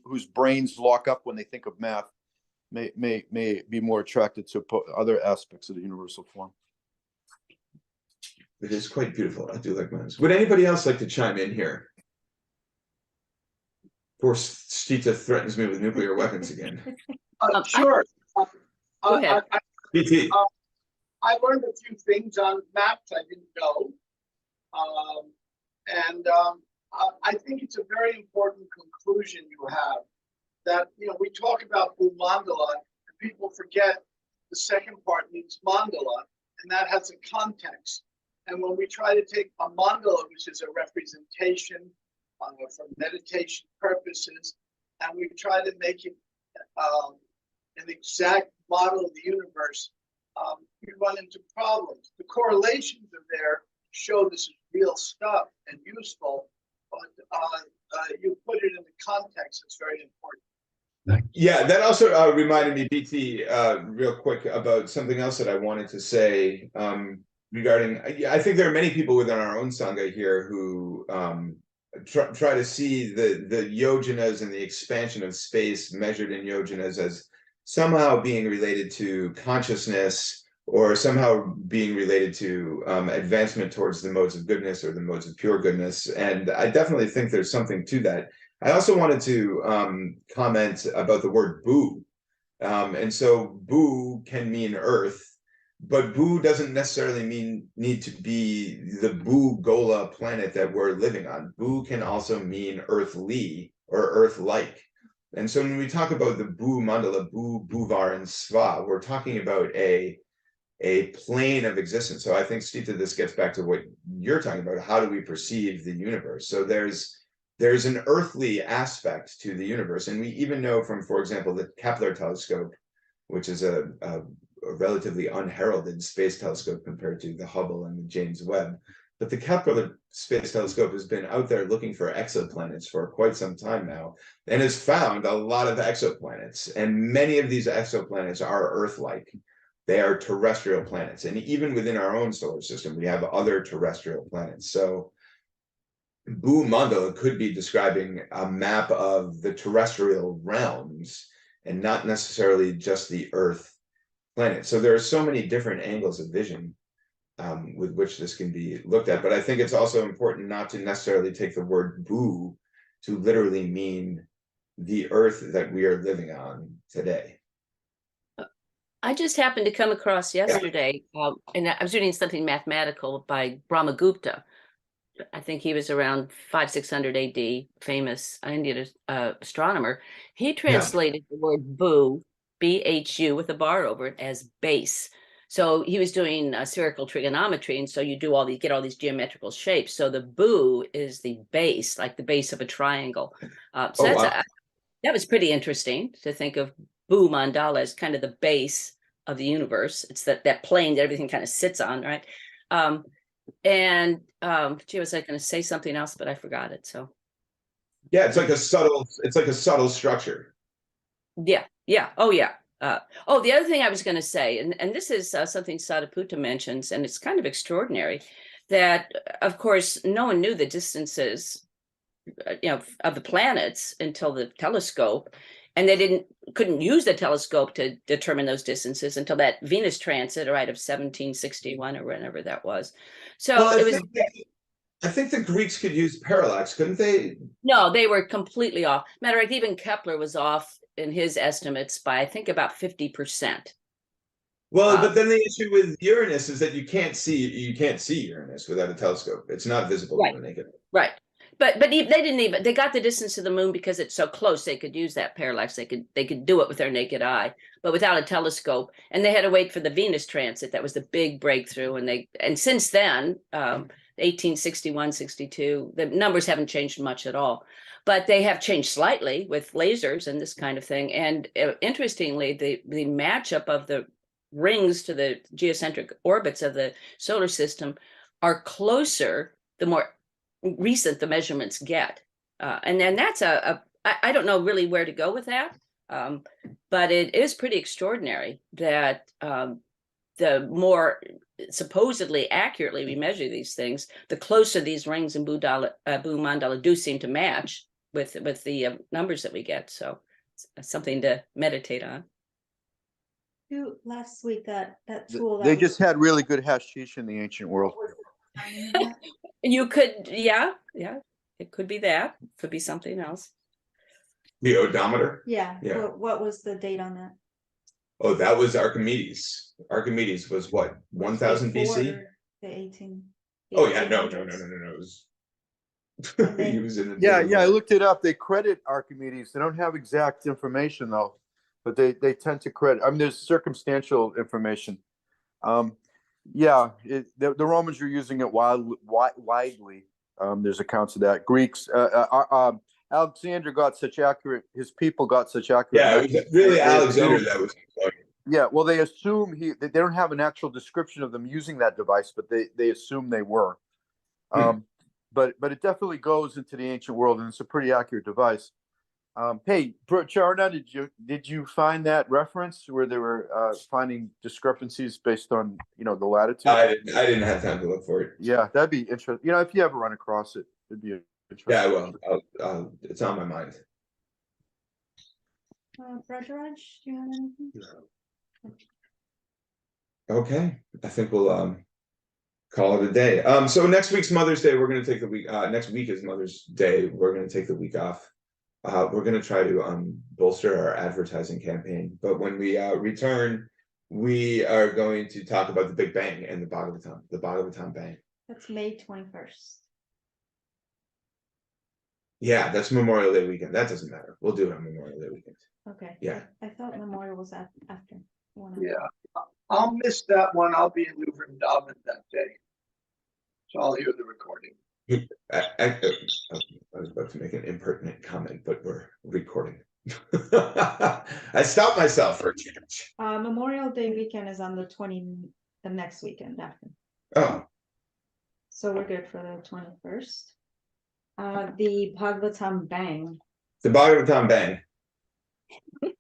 whose brains lock up when they think of math may be more attracted to other aspects of the universal form. It is quite beautiful. I do like mines. Would anybody else like to chime in here? Poor Stita threatens me with nuclear weapons again. Sure. Go ahead. BT. I learned a few things on maps I didn't know. I think it's a very important conclusion you have that, we talk about Blue Mandala, and people forget the second part means mandala, and that has a context. And when we try to take a mandala, which is a representation for meditation purposes, and we try to make it an exact model of the universe, we run into problems. The correlations are there to show this is real stuff and useful, but you put it in the context, it's very important. Yeah, that also reminded me, BT, real quick about something else that I wanted to say regarding, I think there are many people within our own Sangha here who try to see the yojanas and the expansion of space measured in yojanas as somehow being related to consciousness or somehow being related to advancement towards the modes of goodness or the modes of pure goodness. And I definitely think there's something to that. I also wanted to comment about the word boo. And so boo can mean earth, but boo doesn't necessarily need to be the boo Gola planet that we're living on. Boo can also mean earthly or earth-like. And so when we talk about the Boo Mandala, Boo, Bhuvar, and Sva, we're talking about a plane of existence. So I think, Stita, this gets back to what you're talking about. How do we perceive the universe? So there's there's an earthly aspect to the universe. And we even know from, for example, the Kepler telescope, which is a relatively unheralded space telescope compared to the Hubble and the James Webb. But the Kepler Space Telescope has been out there looking for exoplanets for quite some time now, and has found a lot of exoplanets. And many of these exoplanets are Earth-like. They are terrestrial planets. And even within our own solar system, we have other terrestrial planets. So Bu Mandala could be describing a map of the terrestrial realms and not necessarily just the Earth planet. So there are so many different angles of vision with which this can be looked at. But I think it's also important not to necessarily take the word Bu to literally mean the Earth that we are living on today. I just happened to come across yesterday, and I was reading something mathematical by Brahmagupta. I think he was around 500-600 AD, famous Indian astronomer. He translated the word Bu, BHU, with a bar over it, as base. So he was doing spherical trigonometry, and so you do get all these geometrical shapes. So the Bu is the base, like the base of a triangle. That was pretty interesting to think of Bu Mandala as kind of the base of the universe. It's that plane that everything kind of sits on, right? Gee, was I going to say something else, but I forgot it. So yeah, it's like a subtle structure. Yeah. Oh, yeah. The other thing I was going to say, and this is something Sadaputta mentions, and it's kind of extraordinary, that of course no one knew the distances, of the planets until the telescope, and they couldn't use the telescope to determine those distances until that Venus transit, right, of 1761 or whenever that was. So well, I think the Greeks could use parallax, couldn't they? No, they were completely off. Matter of fact, even Kepler was off in his estimates by, I think, about 50%. Well, but then the issue with Uranus is that you can't see Uranus without a telescope. It's not visible Right. to the naked. Right. But they got the distance to the moon because it's so close, they could use that parallax. They could do it with their naked eye, but without a telescope. And they had to wait for the Venus transit. That was the big breakthrough. And since then, 1861, 62, the numbers haven't changed much at all. But they have changed slightly with lasers and this kind of thing. And interestingly, the matchup of the rings to the geocentric orbits of the solar system are closer the more recent the measurements get. And then that's I don't know really where to go with that. But it is pretty extraordinary that the more supposedly accurately we measure these things, the closer these rings in Bu Mandala do seem to match with the numbers that we get. So it's something to meditate on. Last week that tool They just had really good hashish in the ancient world. You could, yeah, it could be that. Could be something else. The odometer? Yeah. Yeah. What was the date on that? Oh, that was Archimedes. Archimedes was what, 1000 BC? The 18. Oh yeah, no. It was he was in Yeah, I looked it up. They credit Archimedes. They don't have exact information though, but they tend to credit. I mean, there's circumstantial information. The Romans are using it widely. There's accounts of that. Greeks, Alexander got such accurate. His people got such accurate. Yeah, it was really Alexander that was. Yeah, well, they assume they don't have an actual description of them using that device, but they assume they were. But it definitely goes into the ancient world, and it's a pretty accurate device. Hey, Charna, did you find that reference where they were finding discrepancies based on the latitude? I didn't have time to look for it. Yeah, that'd be interesting. If you ever run across it, it'd be interesting. Yeah, I will. It's on my mind. Raj, do you have anything? Okay, I think we'll call it a day. So next week's Mother's Day, we're going to take the week. Next week is Mother's Day. We're going to take the week off. We're going to try to bolster our advertising campaign. But when we return, we are going to talk about the Big Bang and the Bhagavatam Bang. That's May 21st. Yeah, that's Memorial Day weekend. That doesn't matter. We'll do it on Memorial Day weekend. Okay. Yeah. I thought Memorial was after. Yeah, I'll miss that one. I'll be in New Vrindavan that day, so I'll hear the recording. I was about about to make an impertinent comment, but we're recording. I stopped myself for a change. Memorial Day weekend is on the next weekend after. Oh, So we're good for the 21st. The Bhagavatam Bang. the Bhagavatam Bang.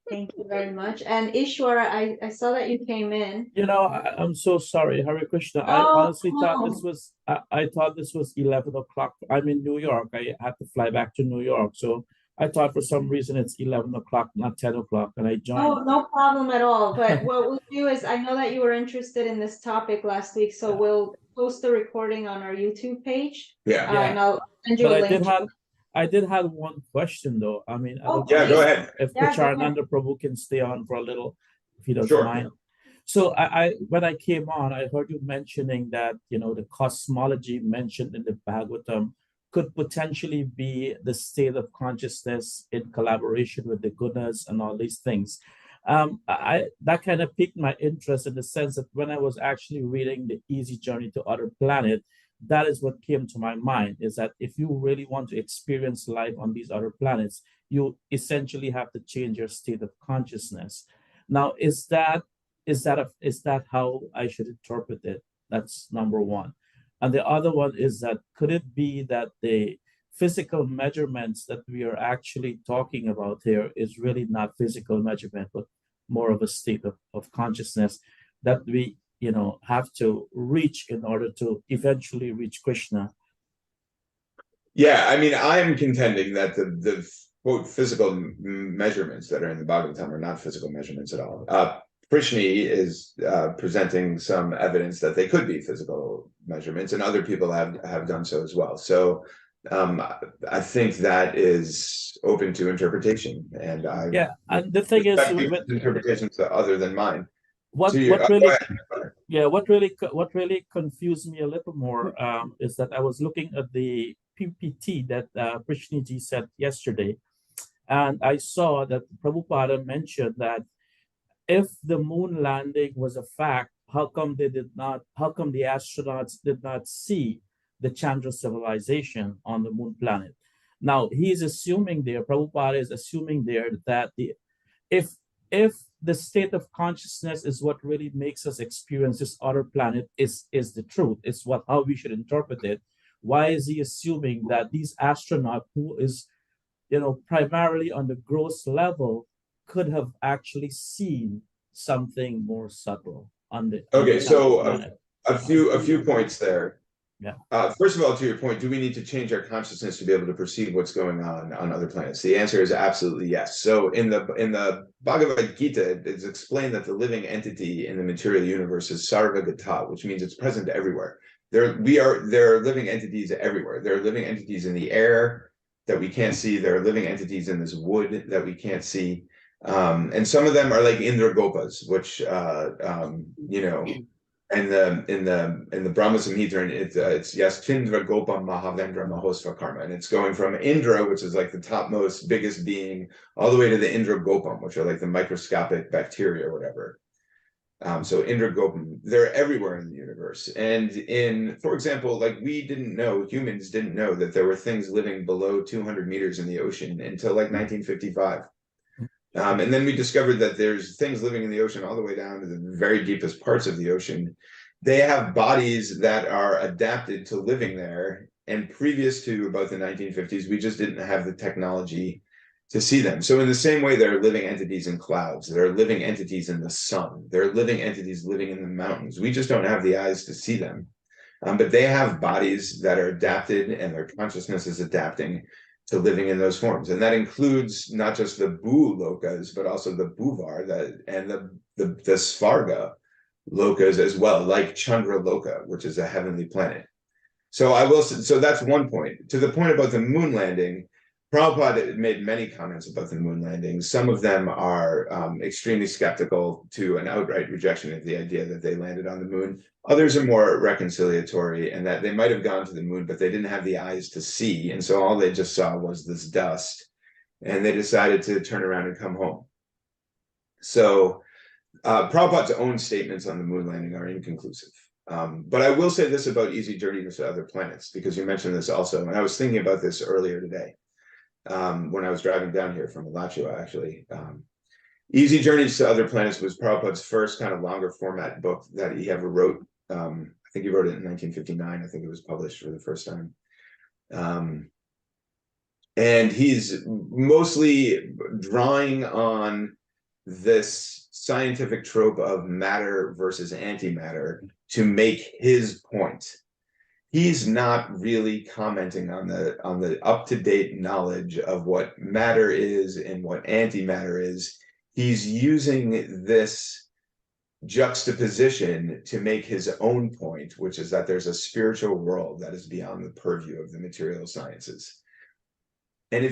Thank you very much. And Ishwara, I saw that you came in. I'm so sorry, Hare Krishna. I Oh, honestly thought no. this was I thought this was 11 o'clock. I'm in New York. I had to fly back to New York. So I thought for some reason it's 11 o'clock, not 10 o'clock, and I joined. Oh, no problem at all. But what we'll do is, I know that you were interested in this topic last week, so we'll post the recording on our YouTube page. Yeah. And I'll send you a But link. I did have one question though. I mean, I don't Oh, know Yeah, go ahead. if Yeah, go Pracharnanda Prabhu can stay on for a little, if he doesn't Sure. mind. So I when I came on, I heard you mentioning that the cosmology mentioned in the Bhagavatam could potentially be the state of consciousness in collaboration with the gunas and all these things. That kind of piqued my interest in the sense that when I was actually reading The Easy Journey to Other Planet, that is what came to my mind, is that if you really want to experience life on these other planets, you essentially have to change your state of consciousness. Now, is that how I should interpret it? That's number one. And the other one is that could it be that the physical measurements that we are actually talking about here is really not physical measurement, but more of a state of consciousness that we have to reach in order to eventually reach Krishna? Yeah, I mean, I'm contending that the quote physical measurements that are in the Bhagavatam are not physical measurements at all. Prishni is presenting some evidence that they could be physical measurements, and other people have done so as well. So I think that is open to interpretation, and and the thing is, interpretations other than mine. What really confused me a little more is that I was looking at the PPT that Krishniji said yesterday, and I saw that Prabhupada mentioned that if the moon landing was a fact, how come the astronauts did not see the Chandra civilization on the moon planet? Now he's assuming there, Prabhupada is assuming there that if the state of consciousness is what really makes us experience this other planet is the truth, it's how we should interpret it. Why is he assuming that these astronauts who is primarily on the gross level could have actually seen something more subtle on the planet? A few points there. Yeah. First of all, to your point, do we need to change our consciousness to be able to perceive what's going on other planets? The answer is absolutely yes. So in the Bhagavad Gita, it's explained that the living entity in the material universe is sarvagata, which means it's present everywhere. There are living entities everywhere. There are living entities in the air that we can't see. There are living entities in this wood that we can't see. And some of them are like Indragopas, which in the Brahma Samhita, it's yes, Chindra Gopa Mahavendra Mahosva Karma, and it's going from Indra, which is like the topmost, biggest being, all the way to the Indra Gopam, which are like the microscopic bacteria or whatever. So Indra Gopam, they're everywhere in the universe. And for example, like humans didn't know that there were things living below 200 meters in the ocean until like 1955. And then we discovered that there's things living in the ocean all the way down to the very deepest parts of the ocean. They have bodies that are adapted to living there. And previous to about the 1950s, we just didn't have the technology to see them. So in the same way, there are living entities in clouds. There are living entities in the sun. There are living entities living in the mountains. We just don't have the eyes to see them. But they have bodies that are adapted, and their consciousness is adapting to living in those forms. And that includes not just the Bhu lokas, but also the Bhuvar and the Svarga lokas as well, like Chandra Loka, which is a heavenly planet. So that's one point. To the point about the moon landing, Prabhupada made many comments about the moon landing. Some of them are extremely skeptical to an outright rejection of the idea that they landed on the moon. Others are more reconciliatory, and that they might have gone to the moon, but they didn't have the eyes to see. And so all they just saw was this dust, and they decided to turn around and come home. So Prabhupada's own statements on the moon landing are inconclusive. But I will say this about easy journeys to other planets, because you mentioned this also, and I was thinking about this earlier today. when I was driving down here from Alachua, actually. Easy Journeys to Other Planets was Prabhupada's first kind of longer format book that he ever wrote. I think he wrote it in 1959. I think it was published for the first time. And he's mostly drawing on this scientific trope of matter versus antimatter to make his point. He's not really commenting on the up-to-date knowledge of what matter is and what antimatter is. He's using this juxtaposition to make his own point, which is that there's a spiritual world that is beyond the purview of the material sciences. And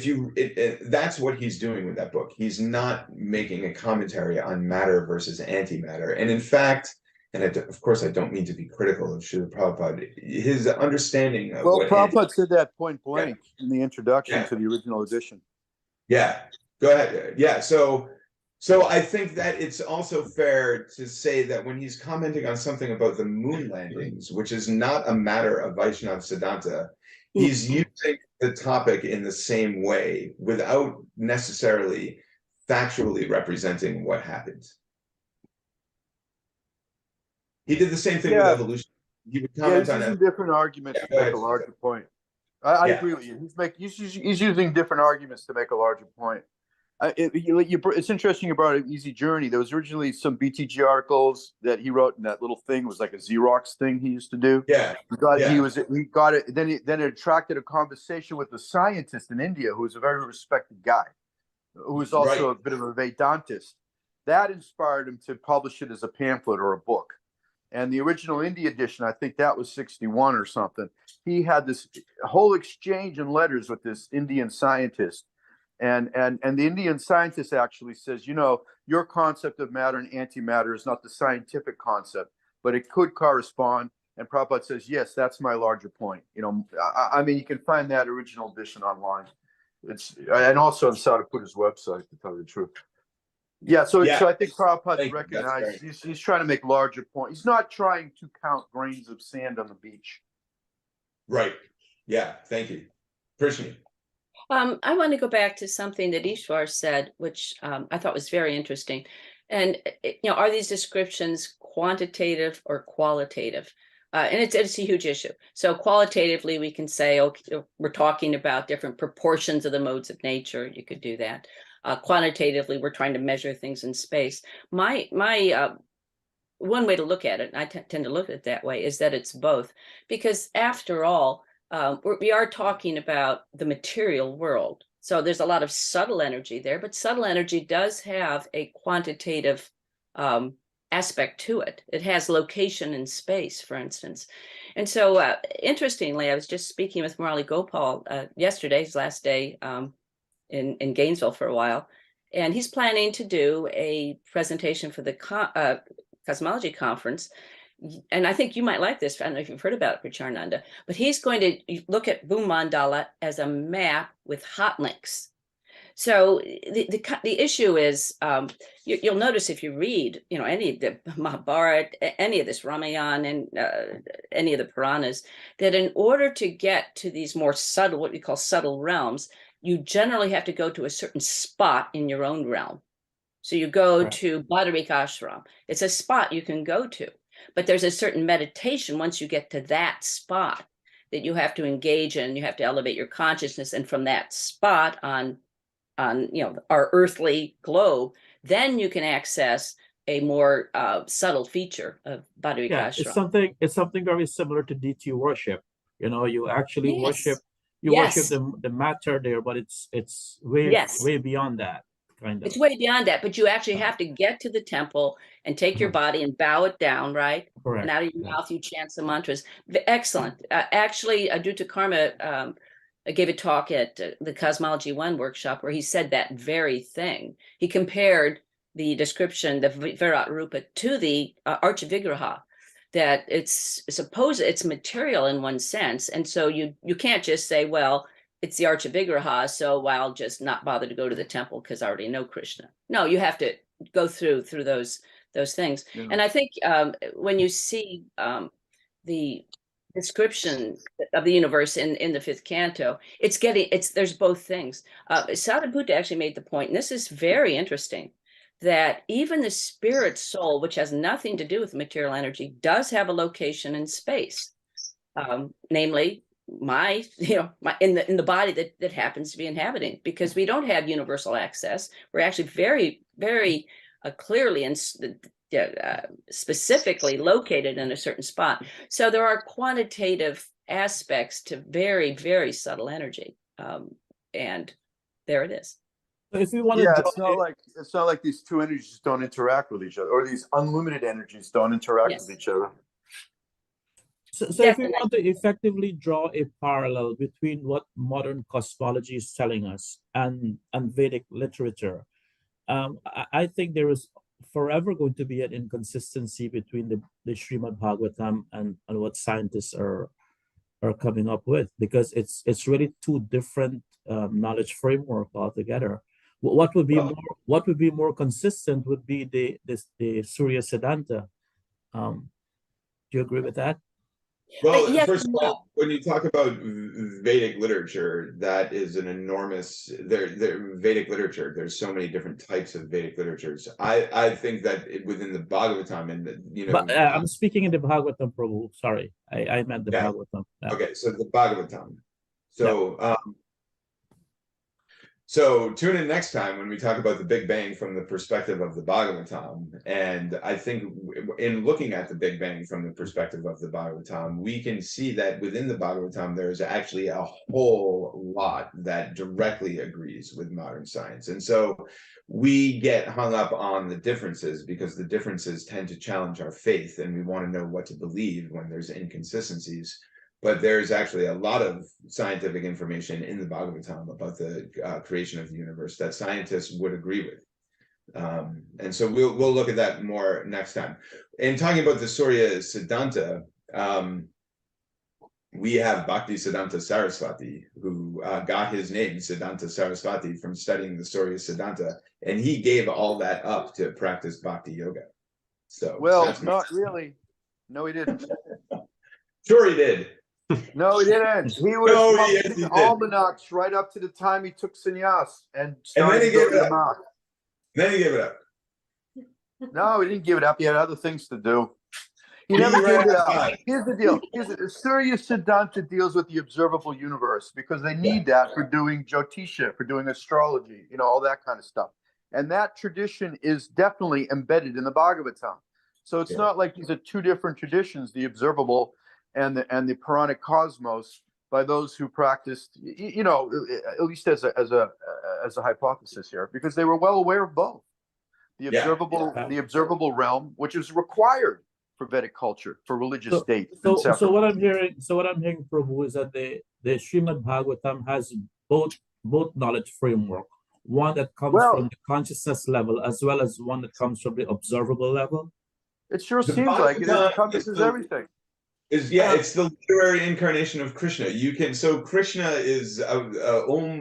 that's what he's doing with that book. He's not making a commentary on matter versus antimatter. And in fact, and of course, I don't mean to be critical of Srila Prabhupada, his understanding of what Prabhupada said that point blank in the introduction to the original edition. Yeah, go ahead. Yeah, so I think that it's also fair to say that when he's commenting on something about the moon landings, which is not a matter of Vaishnava Siddhanta, he's using the topic in the same way without necessarily factually representing what happened. He did the same thing with evolution. He would comment on using different arguments to make a larger point. I agree with you. He's using different arguments to make a larger point. It's interesting you brought up Easy Journey. There was originally some BTG articles that he wrote, and that little thing was like a Xerox thing he used to do. Yeah, he got it. Then it attracted a conversation with a scientist in India who was a very respected guy, who was also a bit of a Vedantist. That inspired him to publish it as a pamphlet or a book. And the original India edition, I think that was 61 or something. He had this whole exchange in letters with this Indian scientist. And the Indian scientist actually says, your concept of matter and antimatter is not the scientific concept, but it could correspond. And Prabhupada says, yes, that's my larger point. I mean, you can find that original edition online. And also on Sadhgura's website, to tell you the truth. So I think Prabhupada recognizes he's trying to make larger points. He's not trying to count grains of sand on the beach. Right. Yeah. Thank you. Appreciate it. I want to go back to something that Ishwar said, which I thought was very interesting. And, are these descriptions quantitative or qualitative? And it's a huge issue. So qualitatively, we can say, okay, we're talking about different proportions of the modes of nature. You could do that. Quantitatively, we're trying to measure things in space. My one way to look at it, and I tend to look at it that way, is that it's both. Because after all, we are talking about the material world. So there's a lot of subtle energy there, but subtle energy does have a quantitative aspect to it. It has location in space, for instance. And so interestingly, I was just speaking with Murali Gopal yesterday, his last day in Gainesville for a while, and he's planning to do a presentation for the Cosmology Conference. And I think you might like this. I don't know if you've heard about it, Pracharnanda, but he's going to look at Boom Mandala as a map with hot links. So the issue is, you'll notice if you read, any of the Mahabharata, any of this Ramayana, and any of the Puranas, that in order to get to these more subtle, what we call subtle realms, you generally have to go to a certain spot in your own realm. So you go to Badarik Ashram. It's a spot you can go to, but there's a certain meditation once you get to that spot that you have to engage in. You have to elevate your consciousness, and from that spot on our earthly globe, then you can access a more subtle feature of Badarik Ashram. It's something very similar to DT worship. You actually worship. You worship the matter there, but it's way beyond that. Kind of. It's way beyond that, but you actually have to get to the temple and take your body and bow it down, right? Correct. And out of your mouth, you chant some mantras. Excellent. Actually, Adutta Karma gave a talk at the Cosmology One workshop where he said that very thing. He compared the description, the Virat Rupa, to the Archa Vigraha, that it's material in one sense. And so you can't just say, well, it's the Archa Vigraha, so I'll just not bother to go to the temple because I already know Krishna. No, you have to go through those things. Yeah. And I think when you see the description of the universe in the fifth canto, there's both things. Sariputta actually made the point, and this is very interesting, that even the spirit soul, which has nothing to do with material energy, does have a location in space, namely in the body that happens to be inhabiting, because we don't have universal access. We're actually very, very clearly and specifically located in a certain spot. So there are quantitative aspects to very, very subtle energy, and there it is. So if we want Yeah, to, it's not like these two energies don't interact with each other, or these unlimited energies don't interact Yes. with each other. so if we want to effectively draw a parallel between what modern cosmology is telling us and Vedic literature, I think there is forever going to be an inconsistency between the Srimad Bhagavatam and what scientists are coming up with, because it's really two different knowledge framework altogether. What would be more consistent would be the Surya Siddhanta. Do you agree with that? Well, Yes, first of all, when you talk about Vedic literature, that is an enormous, Vedic literature, there's so many different types of Vedic literatures. I think that within the Bhagavatam and But I'm speaking in the Bhagavatam, Prabhu. Sorry, I meant the Bhagavatam. Yeah. Okay, so the Bhagavatam. So so tune in next time when we talk about the Big Bang from the perspective of the Bhagavatam. And I think in looking at the Big Bang from the perspective of the Bhagavatam, we can see that within the Bhagavatam, there's actually a whole lot that directly agrees with modern science. And so we get hung up on the differences because the differences tend to challenge our faith, and we want to know what to believe when there's inconsistencies. But there's actually a lot of scientific information in the Bhagavatam about the creation of the universe that scientists would agree with. And so we'll look at that more next time. In talking about the Surya Siddhanta, we have Bhakti Siddhanta Saraswati, who got his name, Siddhanta Saraswati, from studying the Surya Siddhanta, and he gave all that up to practice Bhakti Yoga. So, well, not really. No, he didn't. Sure he did. No, he didn't. He was publishing almanacs right up to the time he took sannyas and started to go to the monk. Then he gave it up. No, he didn't give it up. He had other things to do. He never gave it up. Here's the deal. Surya Siddhanta deals with the observable universe because they need that for doing Jyotisha, for doing astrology, all that kind of stuff. And that tradition is definitely embedded in the Bhagavatam. So it's not like these are two different traditions, the observable and the Puranic cosmos, by those who practiced, at least as a hypothesis here, because they were well aware of both the observable realm, which is required for Vedic culture, for religious states. So what I'm hearing, Prabhu, is that the Srimad Bhagavatam has both knowledge framework, one that comes from the consciousness level as well as one that comes from the observable level. It sure seems like it encompasses everything. It's the literary incarnation of Krishna. So Krishna is Om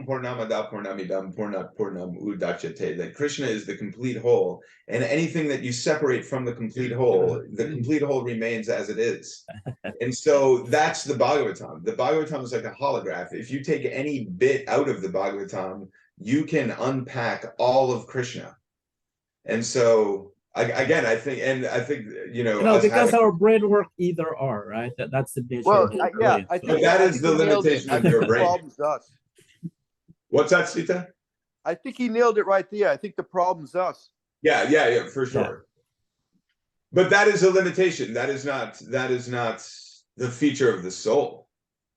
Purnamada Purnamidam Purnat Purnam Udachyate, that Krishna is the complete whole, and anything that you separate from the complete whole remains as it is. And so that's the Bhagavatam. The Bhagavatam is like a holograph. If you take any bit out of the Bhagavatam, you can unpack all of Krishna. And so I think, because our brain work either or, right? That's the nature. Well, of I think that is the limitation of your brain. Problem's us. What's that, Sita? I think he nailed it right there. I think the problem's us. Yeah, for sure. Yeah. But that is a limitation. That is not the feature of the soul.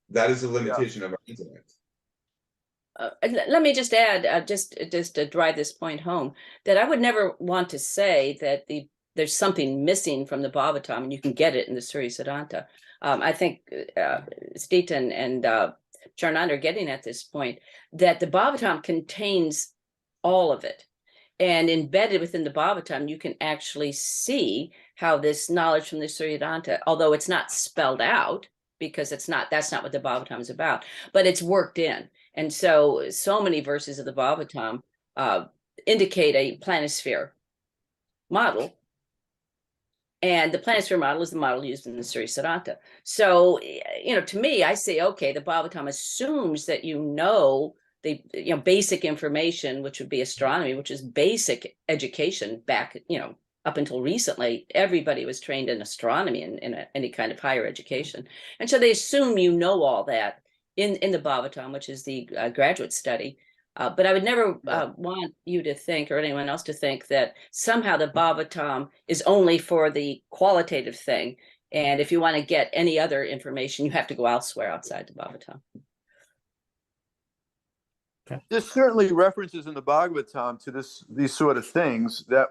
That is a limitation of our intellect. Let me just add, just to drive this point home, that I would never want to say that there's something missing from the Bhagavatam and you can get it in the Surya Siddhanta. I think Stita and Charnand are getting at this point, that the Bhagavatam contains all of it. And embedded within the Bhagavatam, you can actually see how this knowledge from the Surya Siddhanta, although it's not spelled out, because that's not what the Bhagavatam is about, but it's worked in. And so many verses of the Bhagavatam indicate a planisphere model, And the planisphere model is the model used in the Surya Siddhanta. So, to me, I say, okay, the Bhagavatam assumes that the basic information, which would be astronomy, which is basic education back, up until recently, everybody was trained in astronomy in any kind of higher education. And so they assume all that in the Bhagavatam, which is the graduate study. But I would never want you to think, or anyone else to think, that somehow the Bhagavatam is only for the qualitative thing. And if you want to get any other information, you have to go elsewhere outside the Bhagavatam. Okay. There's certainly references in the Bhagavatam to these sort of things that,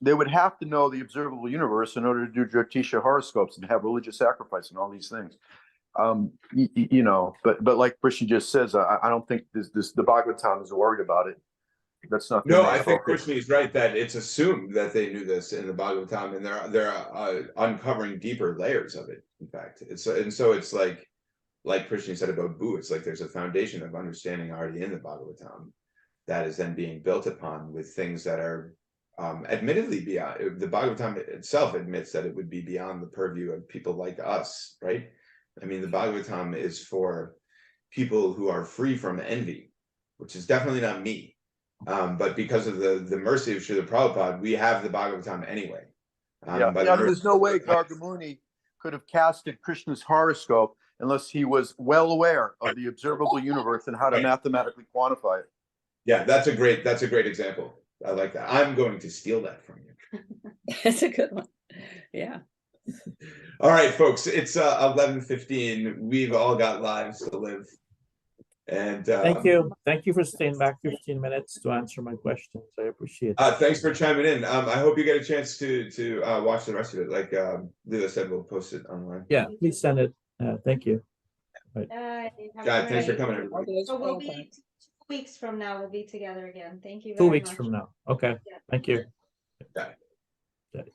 they would have to know the observable universe in order to do Jyotisha horoscopes and have religious sacrifice and all these things. But like Krishna just says, I don't think the Bhagavatam is worried about it. That's not. No, I think Krishna is right that it's assumed that they knew this in the Bhagavatam, and they're uncovering deeper layers of it. In fact, so it's like Krishna said about Boo, it's like there's a foundation of understanding already in the Bhagavatam that is then being built upon with things that are admittedly beyond. The Bhagavatam itself admits that it would be beyond the purview of people like us, right? I mean, the Bhagavatam is for people who are free from envy, which is definitely not me. But because of the mercy of Srila Prabhupada, we have the Bhagavatam anyway. There's no way Gargamuni could have casted Krishna's horoscope unless he was well aware of the observable universe and how to mathematically quantify it. Yeah, that's a great example. I like that. I'm going to steal that from you. That's a good one. Yeah. All right, folks, it's 11:15. We've all got lives to live. And thank you for staying back 15 minutes to answer my questions. I appreciate it. Thanks for chiming in. I hope you get a chance to watch the rest of it. Like Leela said, we'll post it online. Yeah, please send it. Thank you. Thanks for coming, everybody. So we'll be 2 weeks from now. We'll be together again. Thank you. 2 weeks from now. Okay. Yeah. Thank you. Yeah. Okay.